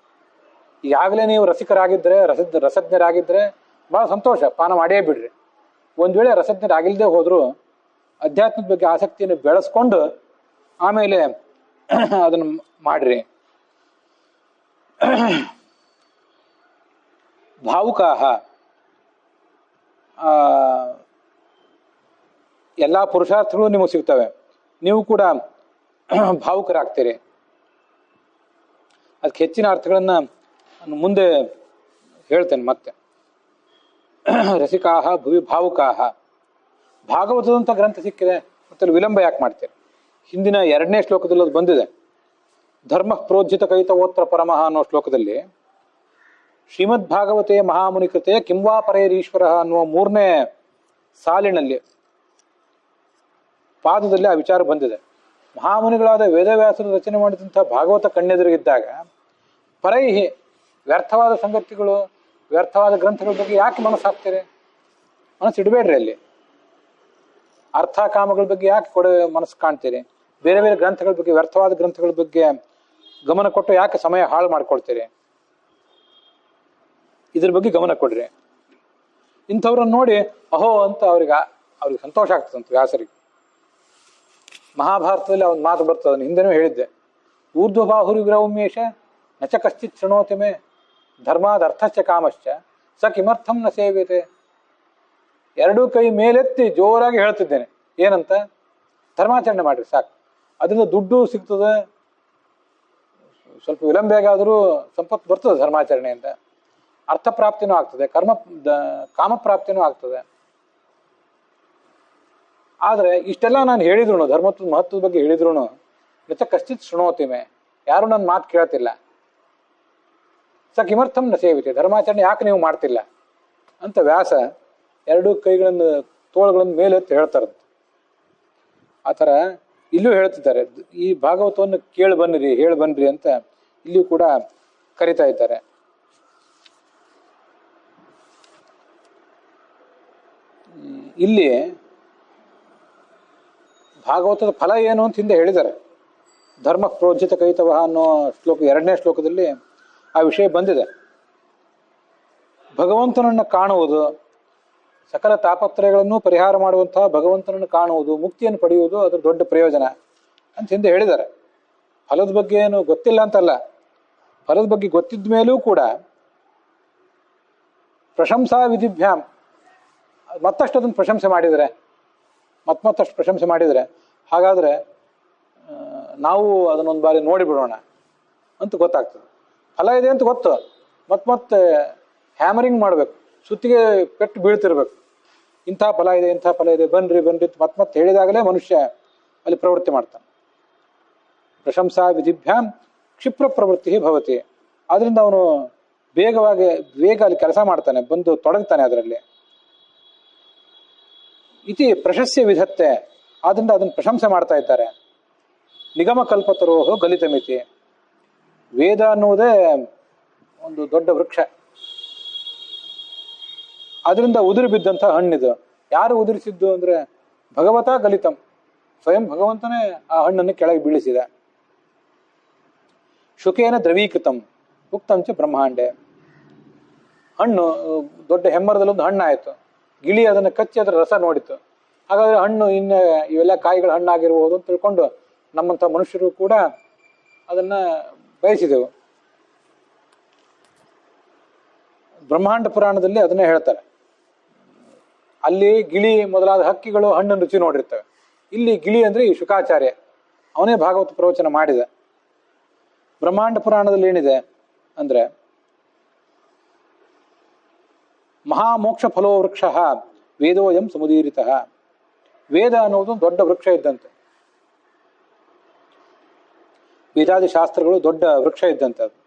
ಈಗಾಗಲೇ ನೀವು ರಸಿಕರಾಗಿದ್ದರೆ, ರಸಜ್ಞರಾಗಿದ್ದರೆ ಬಹಳ ಸಂತೋಷ, ಪಾನ ಮಾಡೇ ಬಿಡ್ರಿ. ಒಂದ್ ವೇಳೆ ರಸಜ್ಞರಾಗಿಲ್ಲದೆ ಹೋದ್ರು ಅಧ್ಯಾತ್ಮದ ಬಗ್ಗೆ ಆಸಕ್ತಿಯನ್ನು ಬೆಳೆಸ್ಕೊಂಡು ಆಮೇಲೆ ಅದನ್ನು ಮಾಡ್ರಿ. ಭಾವುಕಾಹ, ಎಲ್ಲಾ ಪುರುಷಾರ್ಥಗಳು ನಿಮಗೆ ಸಿಗ್ತವೆ, ನೀವು ಕೂಡ ಭಾವುಕರಾಗ್ತೀರಿ. ಅದಕ್ಕೆ ಹೆಚ್ಚಿನ ಅರ್ಥಗಳನ್ನ ಮುಂದೆ ಹೇಳ್ತೇನೆ ಮತ್ತೆ. ರಸಿಕಾಹ ಭುವಿ ಭಾವುಕಾಹ. ಭಾಗವತದಂತ ಗ್ರಂಥ ಸಿಕ್ಕಿದೆ, ಮತ್ತೆ ವಿಳಂಬ ಯಾಕೆ ಮಾಡ್ತೀರಿ? ಹಿಂದಿನ 2ನೇ ಶ್ಲೋಕದಲ್ಲಿ ಅದು ಬಂದಿದೆ. ಧರ್ಮ ಪ್ರೋಜ್ಜಿತ ಕೈತವೋತ್ರ ಪರಮಃ ಅನ್ನೋ ಶ್ಲೋಕದಲ್ಲಿ ಶ್ರೀಮದ್ ಭಾಗವತೆ ಮಹಾಮುನಿಕೃತೆ ಕಿಂವಾ ಪರೇರೀಶ್ವರ ಅನ್ನುವ 3ನೇ ಸಾಲಿನಲ್ಲಿ ಪಾದದಲ್ಲಿ ಆ ವಿಚಾರ ಬಂದಿದೆ. ಮಹಾಮುನಿಗಳಾದ ವೇದವ್ಯಾಸರು ರಚನೆ ಮಾಡಿದಂಥ ಭಾಗವತ ಕಣ್ಣೆದುರಿಗಿದ್ದಾಗ ಪರೈಹಿ ವ್ಯರ್ಥವಾದ ಸಂಗತಿಗಳು, ವ್ಯರ್ಥವಾದ ಗ್ರಂಥಗಳ ಬಗ್ಗೆ ಯಾಕೆ ಮನಸ್ಸು ಹಾಕ್ತೀರಿ? ಮನಸ್ಸು ಇಡಬೇಡ್ರಿ. ಅಲ್ಲಿ ಅರ್ಥ ಕಾಮಗಳ ಬಗ್ಗೆ ಯಾಕೆ ಮನಸ್ಸು ಕಾಣ್ತೀರಿ? ಬೇರೆ ಬೇರೆ ಗ್ರಂಥಗಳ ಬಗ್ಗೆ, ವ್ಯರ್ಥವಾದ ಗ್ರಂಥಗಳ ಬಗ್ಗೆ ಗಮನ ಕೊಟ್ಟು ಯಾಕೆ ಸಮಯ ಹಾಳು ಮಾಡ್ಕೊಳ್ತೀರಿ? ಇದ್ರ ಬಗ್ಗೆ ಗಮನ ಕೊಡ್ರಿ. ಇಂಥವ್ರನ್ನ ನೋಡಿ ಅಹೋ ಅಂತ ಅವ್ರಿಗೆ ಸಂತೋಷ ಆಗ್ತದಂತ ವ್ಯಾಸರಿಗೆ. ಮಹಾಭಾರತದಲ್ಲಿ ಅವನ ಮಾತು ಬರ್ತದೆ, ಹಿಂದೆನೂ ಹೇಳಿದ್ದೆ. ಊರ್ಧ್ವಬಾಹುರಿ ವಿರೌಮ್ಯೇಶ ನಚ ಕಶ್ಚಿತ್ ಶೃಣೋತಿ ಮೇ ಧರ್ಮಾದ ಅರ್ಥಶ್ಚ ಕಾಮಶ್ಚ ಸ ಕಿಮರ್ಥಂ ನ ಸೇವ್ಯತೆ. 2 ಕೈ ಮೇಲೆತ್ತಿ ಜೋರಾಗಿ ಹೇಳ್ತಿದ್ದೇನೆ. ಏನಂತ? ಧರ್ಮಾಚರಣೆ ಮಾಡ್ರಿ ಸಾಕು. ಅದರಿಂದ ದುಡ್ಡು ಸಿಗ್ತದೆ, ಸ್ವಲ್ಪ ವಿಳಂಬೆಗಾದರೂ ಸಂಪತ್ತು ಬರ್ತದೆ ಧರ್ಮಾಚರಣೆಯಿಂದ. ಅರ್ಥಪ್ರಾಪ್ತಿನೂ ಆಗ್ತದೆ, ಕಾಮಪ್ರಾಪ್ತಿನೂ ಆಗ್ತದೆ. ಆದರೆ ಇಷ್ಟೆಲ್ಲ ನಾನು ಹೇಳಿದ್ರು, ಧರ್ಮದ ಮಹತ್ವದ ಬಗ್ಗೆ ಹೇಳಿದ್ರು ನಚ ಕಶ್ಚಿತ್ ಶೃಣೋತಿಮೆ, ಯಾರು ನನ್ನ ಮಾತು ಕೇಳ್ತಿಲ್ಲ. ಸ ಕಿಮರ್ಥಂ ನ ಸೇವಿತೆ, ಧರ್ಮಾಚರಣೆ ಯಾಕೆ ನೀವು ಮಾಡ್ತಿಲ್ಲ ಅಂತ ವ್ಯಾಸ 2 ಕೈಗಳನ್ನು ತೋಳುಗಳನ್ನು ಮೇಲೆತ್ತಿ ಹೇಳ್ತಾರಂತೆ. ಆ ಥರ ಇಲ್ಲೂ ಹೇಳ್ತಿದ್ದಾರೆ. ಈ ಭಾಗವತವನ್ನು ಕೇಳಿ ಬನ್ನಿರಿ, ಹೇಳಿ ಬನ್ನಿರಿ ಅಂತ ಇಲ್ಲಿಯೂ ಕೂಡ ಕರಿತಾ ಇದ್ದಾರೆ. ಇಲ್ಲಿ ಭಾಗವತದ ಫಲ ಏನು ಅಂತ ಹಿಂದೆ ಹೇಳಿದ್ದಾರೆ. ಧರ್ಮ ಪ್ರೋಜ್ಜಿತ ಕೈತವ ಅನ್ನೋ ಶ್ಲೋಕ 2ನೇ ಶ್ಲೋಕದಲ್ಲಿ ಆ ವಿಷಯ ಬಂದಿದೆ. ಭಗವಂತನನ್ನು ಕಾಣುವುದು, ಸಕಲ ತಾಪತ್ರಯಗಳನ್ನು ಪರಿಹಾರ ಮಾಡುವಂತಹ ಭಗವಂತನನ್ನು ಕಾಣುವುದು, ಮುಕ್ತಿಯನ್ನು ಪಡೆಯುವುದು ಅದರ ದೊಡ್ಡ ಪ್ರಯೋಜನ ಅಂತ ಹಿಂದೆ ಹೇಳಿದ್ದಾರೆ. ಫಲದ ಬಗ್ಗೆ ಏನು ಗೊತ್ತಿಲ್ಲ ಅಂತಲ್ಲ, ಫಲದ ಬಗ್ಗೆ ಗೊತ್ತಿದ್ದ ಮೇಲೂ ಕೂಡ ಪ್ರಶಂಸಾ ವಿಧಿಭ್ಯಾಮ್ ಮತ್ತಷ್ಟು ಅದನ್ನು ಪ್ರಶಂಸೆ ಮಾಡಿದರೆ, ಮತ್ತಷ್ಟು ಪ್ರಶಂಸೆ ಮಾಡಿದರೆ, ಹಾಗಾದರೆ ನಾವು ಅದನ್ನೊಂದು ಬಾರಿ ನೋಡಿಬಿಡೋಣ ಅಂತ ಗೊತ್ತಾಗ್ತದೆ. ಫಲ ಇದೆ ಅಂತ ಗೊತ್ತು, ಮತ್ತೆ ಹ್ಯಾಮರಿಂಗ್ ಮಾಡಬೇಕು, ಸುತ್ತಿಗೆ ಪೆಟ್ಟು ಬೀಳ್ತಿರ್ಬೇಕು. ಇಂಥ ಫಲ ಇದೆ, ಇಂಥ ಫಲ ಇದೆ, ಬನ್ರಿ ಬನ್ರಿ ಮತ್ತೆ ಹೇಳಿದಾಗಲೇ ಮನುಷ್ಯ ಅಲ್ಲಿ ಪ್ರವೃತ್ತಿ ಮಾಡ್ತಾನೆ. ಪ್ರಶಂಸಾ ವಿಧಿಭ್ಯಾಮ್ ಕ್ಷಿಪ್ರ ಪ್ರವೃತ್ತಿ ಭವತಿ. ಆದ್ರಿಂದ ಅವನು ಬೇಗ ಅಲ್ಲಿ ಕೆಲಸ ಮಾಡ್ತಾನೆ, ಬಂದು ತೊಡಗ್ತಾನೆ ಅದರಲ್ಲಿ. ಇತಿ ಪ್ರಶಸ್ಯ ವಿಧತ್ತೆ, ಆದ್ರಿಂದ ಅದನ್ನು ಪ್ರಶಂಸೆ ಮಾಡ್ತಾ ಇದ್ದಾರೆ. ನಿಗಮ ಕಲ್ಪತರೋಹೋ ಗಲಿತ ಮಿತಿ. ವೇದ ಅನ್ನುವುದೇ ಒಂದು ದೊಡ್ಡ ವೃಕ್ಷ, ಅದರಿಂದ ಉದುರಿ ಬಿದ್ದಂಥ ಹಣ್ಣಿದು. ಯಾರು ಉದುರಿಸಿದ್ದು ಅಂದ್ರೆ ಭಗವತ ಗಲಿತಂ, ಸ್ವಯಂ ಭಗವಂತನೇ ಆ ಹಣ್ಣನ್ನು ಕೆಳಗೆ ಬೀಳಿಸಿದ. ಶುಕೇನ ದ್ರವೀಕೃತಂ ಉಕ್ತಂಚ ಬ್ರಹ್ಮಾಂಡೆ. ಹಣ್ಣು ದೊಡ್ಡ ಹೆಮ್ಮರದಲ್ಲಿ ಒಂದು ಹಣ್ಣು ಆಯಿತು, ಗಿಳಿ ಅದನ್ನು ಕಚ್ಚಿ ಅದರ ರಸ ನೋಡಿತು. ಹಾಗಾದ್ರೆ ಹಣ್ಣು ಇನ್ನು ಇವೆಲ್ಲ ಕಾಯಿಗಳು ಹಣ್ಣಾಗಿರ್ಬೋದು ಅಂತ ತಿಳ್ಕೊಂಡು ನಮ್ಮಂಥ ಮನುಷ್ಯರು ಕೂಡ ಅದನ್ನ ಬಯಸಿದೆವು. ಬ್ರಹ್ಮಾಂಡ ಪುರಾಣದಲ್ಲಿ ಅದನ್ನೇ ಹೇಳ್ತಾರೆ. ಅಲ್ಲಿ ಗಿಳಿ ಮೊದಲಾದ ಹಕ್ಕಿಗಳು ಹಣ್ಣನ್ನು ರುಚಿ ನೋಡಿರ್ತವೆ. ಇಲ್ಲಿ ಗಿಳಿ ಅಂದ್ರೆ ಈ ಶುಕಾಚಾರ್ಯ, ಅವನೇ ಭಾಗವತ ಪ್ರವಚನ ಮಾಡಿದ. ಬ್ರಹ್ಮಾಂಡ ಪುರಾಣದಲ್ಲಿ ಏನಿದೆ ಅಂದ್ರೆ, ಮಹಾಮೋಕ್ಷ ಫಲೋ ವೃಕ್ಷ ವೇದೋಯಂ ಸಮುದೀರಿತ. ವೇದ ಅನ್ನೋದು ದೊಡ್ಡ ವೃಕ್ಷ ಇದ್ದಂತೆ, ವೇದಾದಿ ಶಾಸ್ತ್ರಗಳು ದೊಡ್ಡ ವೃಕ್ಷ ಇದ್ದಂತೆ. ಅದು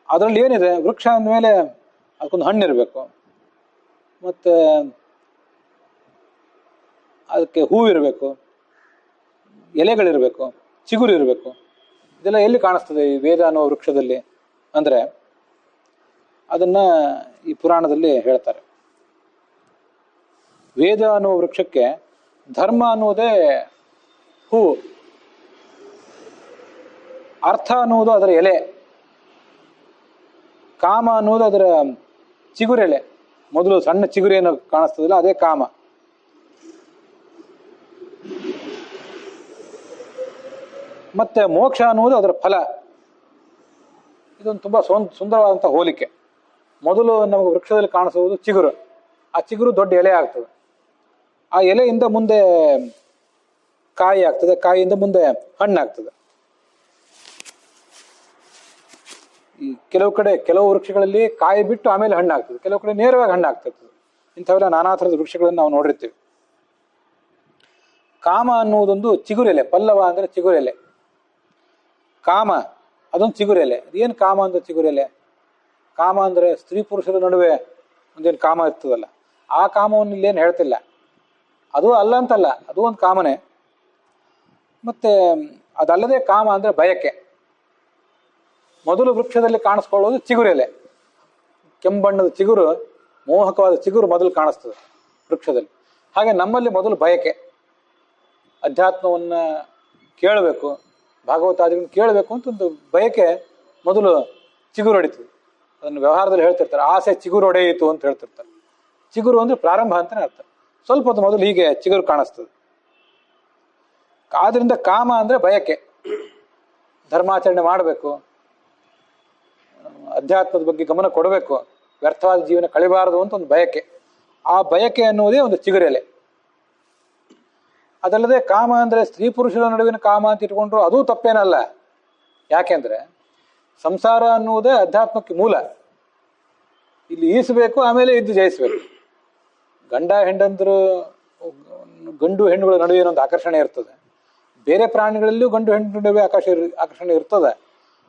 ಅದರಲ್ಲಿ ಏನಿದೆ, ವೃಕ್ಷ ಅಂದಮೇಲೆ ಅದಕ್ಕೊಂದು ಹಣ್ಣಿರಬೇಕು, ಮತ್ತೆ ಅದಕ್ಕೆ ಹೂವಿರಬೇಕು, ಎಲೆಗಳಿರಬೇಕು, ಚಿಗುರು ಇರಬೇಕು. ಇದೆಲ್ಲ ಎಲ್ಲಿ ಕಾಣಿಸ್ತದೆ ಈ ವೇದ ಅನ್ನೋ ವೃಕ್ಷದಲ್ಲಿ ಅಂದ್ರೆ ಅದನ್ನ ಈ ಪುರಾಣದಲ್ಲಿ ಹೇಳ್ತಾರೆ. ವೇದ ಅನ್ನುವ ವೃಕ್ಷಕ್ಕೆ ಧರ್ಮ ಅನ್ನುವುದೇ ಹೂವು, ಅರ್ಥ ಅನ್ನುವುದು ಅದರ ಎಲೆ, ಕಾಮ ಅನ್ನುವುದು ಅದರ ಚಿಗುರೆಲೆ. ಮೊದಲು ಸಣ್ಣ ಚಿಗುರೇನು ಕಾಣಿಸ್ತದಲ್ಲ ಅದೇ ಕಾಮ. ಮತ್ತೆ ಮೋಕ್ಷ ಅನ್ನುವುದು ಅದರ ಫಲ. ಇದೊಂದು ತುಂಬಾ ಸುಂದರವಾದಂಥ ಹೋಲಿಕೆ. ಮೊದಲು ನಮಗೆ ವೃಕ್ಷದಲ್ಲಿ ಕಾಣಿಸುವುದು ಚಿಗುರು, ಆ ಚಿಗುರು ದೊಡ್ಡ ಎಲೆ ಆಗ್ತದೆ, ಆ ಎಲೆಯಿಂದ ಮುಂದೆ ಕಾಯಿ ಆಗ್ತದೆ, ಕಾಯಿಯಿಂದ ಮುಂದೆ ಹಣ್ಣಾಗ್ತದೆ. ಈ ಕೆಲವು ವೃಕ್ಷಗಳಲ್ಲಿ ಕಾಯಿ ಬಿಟ್ಟು ಆಮೇಲೆ ಹಣ್ಣಾಗ್ತದೆ, ಕೆಲವು ಕಡೆ ನೇರವಾಗಿ ಹಣ್ಣಾಗ್ತಿರ್ತದೆ. ಇಂಥವೆಲ್ಲ ನಾನಾ ಥರದ ವೃಕ್ಷಗಳನ್ನು ನಾವು ನೋಡಿರ್ತೀವಿ. ಕಾಮ ಅನ್ನುವುದೊಂದು ಚಿಗುರೆಲೆ, ಪಲ್ಲವ ಅಂದ್ರೆ ಚಿಗುರೆಲೆ. ಕಾಮ ಅದೊಂದು ಚಿಗುರೆಲೆ. ಅದೇನು ಕಾಮ ಅಂದ್ರೆ ಚಿಗುರೆಲೆ? ಕಾಮ ಅಂದ್ರೆ ಸ್ತ್ರೀ ಪುರುಷರ ನಡುವೆ ಒಂದೇನು ಕಾಮ ಇರ್ತದಲ್ಲ, ಆ ಕಾಮವನ್ನು ಇಲ್ಲೇನು ಹೇಳ್ತಿಲ್ಲ. ಅದು ಅಲ್ಲ ಅಂತಲ್ಲ, ಅದು ಒಂದು ಕಾಮನೆ. ಮತ್ತೆ ಅದಲ್ಲದೆ ಕಾಮ ಅಂದ್ರೆ ಬಯಕೆ. ಮೊದಲು ವೃಕ್ಷದಲ್ಲಿ ಕಾಣಿಸ್ಕೊಳ್ಳೋದು ಚಿಗುರೆಲೆ, ಕೆಂಬಣ್ಣದ ಚಿಗುರು, ಮೋಹಕವಾದ ಚಿಗುರು ಮೊದಲು ಕಾಣಿಸ್ತದೆ ವೃಕ್ಷದಲ್ಲಿ. ಹಾಗೆ ನಮ್ಮಲ್ಲಿ ಮೊದಲು ಬಯಕೆ, ಅಧ್ಯಾತ್ಮವನ್ನ ಕೇಳಬೇಕು, ಭಾಗವತಾದಿಗಳನ್ನು ಕೇಳಬೇಕು ಅಂತ ಒಂದು ಬಯಕೆ ಮೊದಲು ಚಿಗುರು ಹೊಡಿತದೆ. ಅದನ್ನು ವ್ಯವಹಾರದಲ್ಲಿ ಹೇಳ್ತಿರ್ತಾರೆ, ಆಸೆ ಚಿಗುರು ಹೊಡೆಯಿತು ಅಂತ ಹೇಳ್ತಿರ್ತಾರೆ. ಚಿಗುರು ಅಂದ್ರೆ ಪ್ರಾರಂಭ ಅಂತಾನೆ ಅರ್ಥ. ಸ್ವಲ್ಪ ಹೊತ್ತು ಮೊದಲು ಹೀಗೆ ಚಿಗುರು ಕಾಣಿಸ್ತದೆ. ಆದ್ರಿಂದ ಕಾಮ ಅಂದ್ರೆ ಬಯಕೆ, ಧರ್ಮಾಚರಣೆ ಮಾಡಬೇಕು, ಅಧ್ಯಾತ್ಮದ ಬಗ್ಗೆ ಗಮನ ಕೊಡಬೇಕು, ವ್ಯರ್ಥವಾದ ಜೀವನ ಕಳಿಬಾರದು ಅಂತ ಒಂದು ಬಯಕೆ. ಆ ಬಯಕೆ ಅನ್ನುವುದೇ ಒಂದು ಚಿಗುರೆಲೆ. ಅದಲ್ಲದೆ ಕಾಮ ಅಂದ್ರೆ ಸ್ತ್ರೀ ಪುರುಷರ ನಡುವಿನ ಕಾಮ ಅಂತ ಇಟ್ಕೊಂಡ್ರು ಅದೂ ತಪ್ಪೇನಲ್ಲ. ಯಾಕೆಂದ್ರೆ ಸಂಸಾರ ಅನ್ನುವುದೇ ಅಧ್ಯಾತ್ಮಕ್ಕೆ ಮೂಲ. ಇಲ್ಲಿ ಈಸಬೇಕು, ಆಮೇಲೆ ಇದ್ದು ಜಯಿಸ್ಬೇಕು. ಗಂಡ ಹೆಂಡಂದ್ರು, ಗಂಡು ಹೆಣ್ಣುಗಳ ನಡುವೆ ಒಂದು ಆಕರ್ಷಣೆ ಇರ್ತದೆ. ಬೇರೆ ಪ್ರಾಣಿಗಳಲ್ಲೂ ಗಂಡು ಹೆಣ್ಣು ನಡುವೆ ಆಕರ್ಷಣೆ ಇರ್ತದೆ.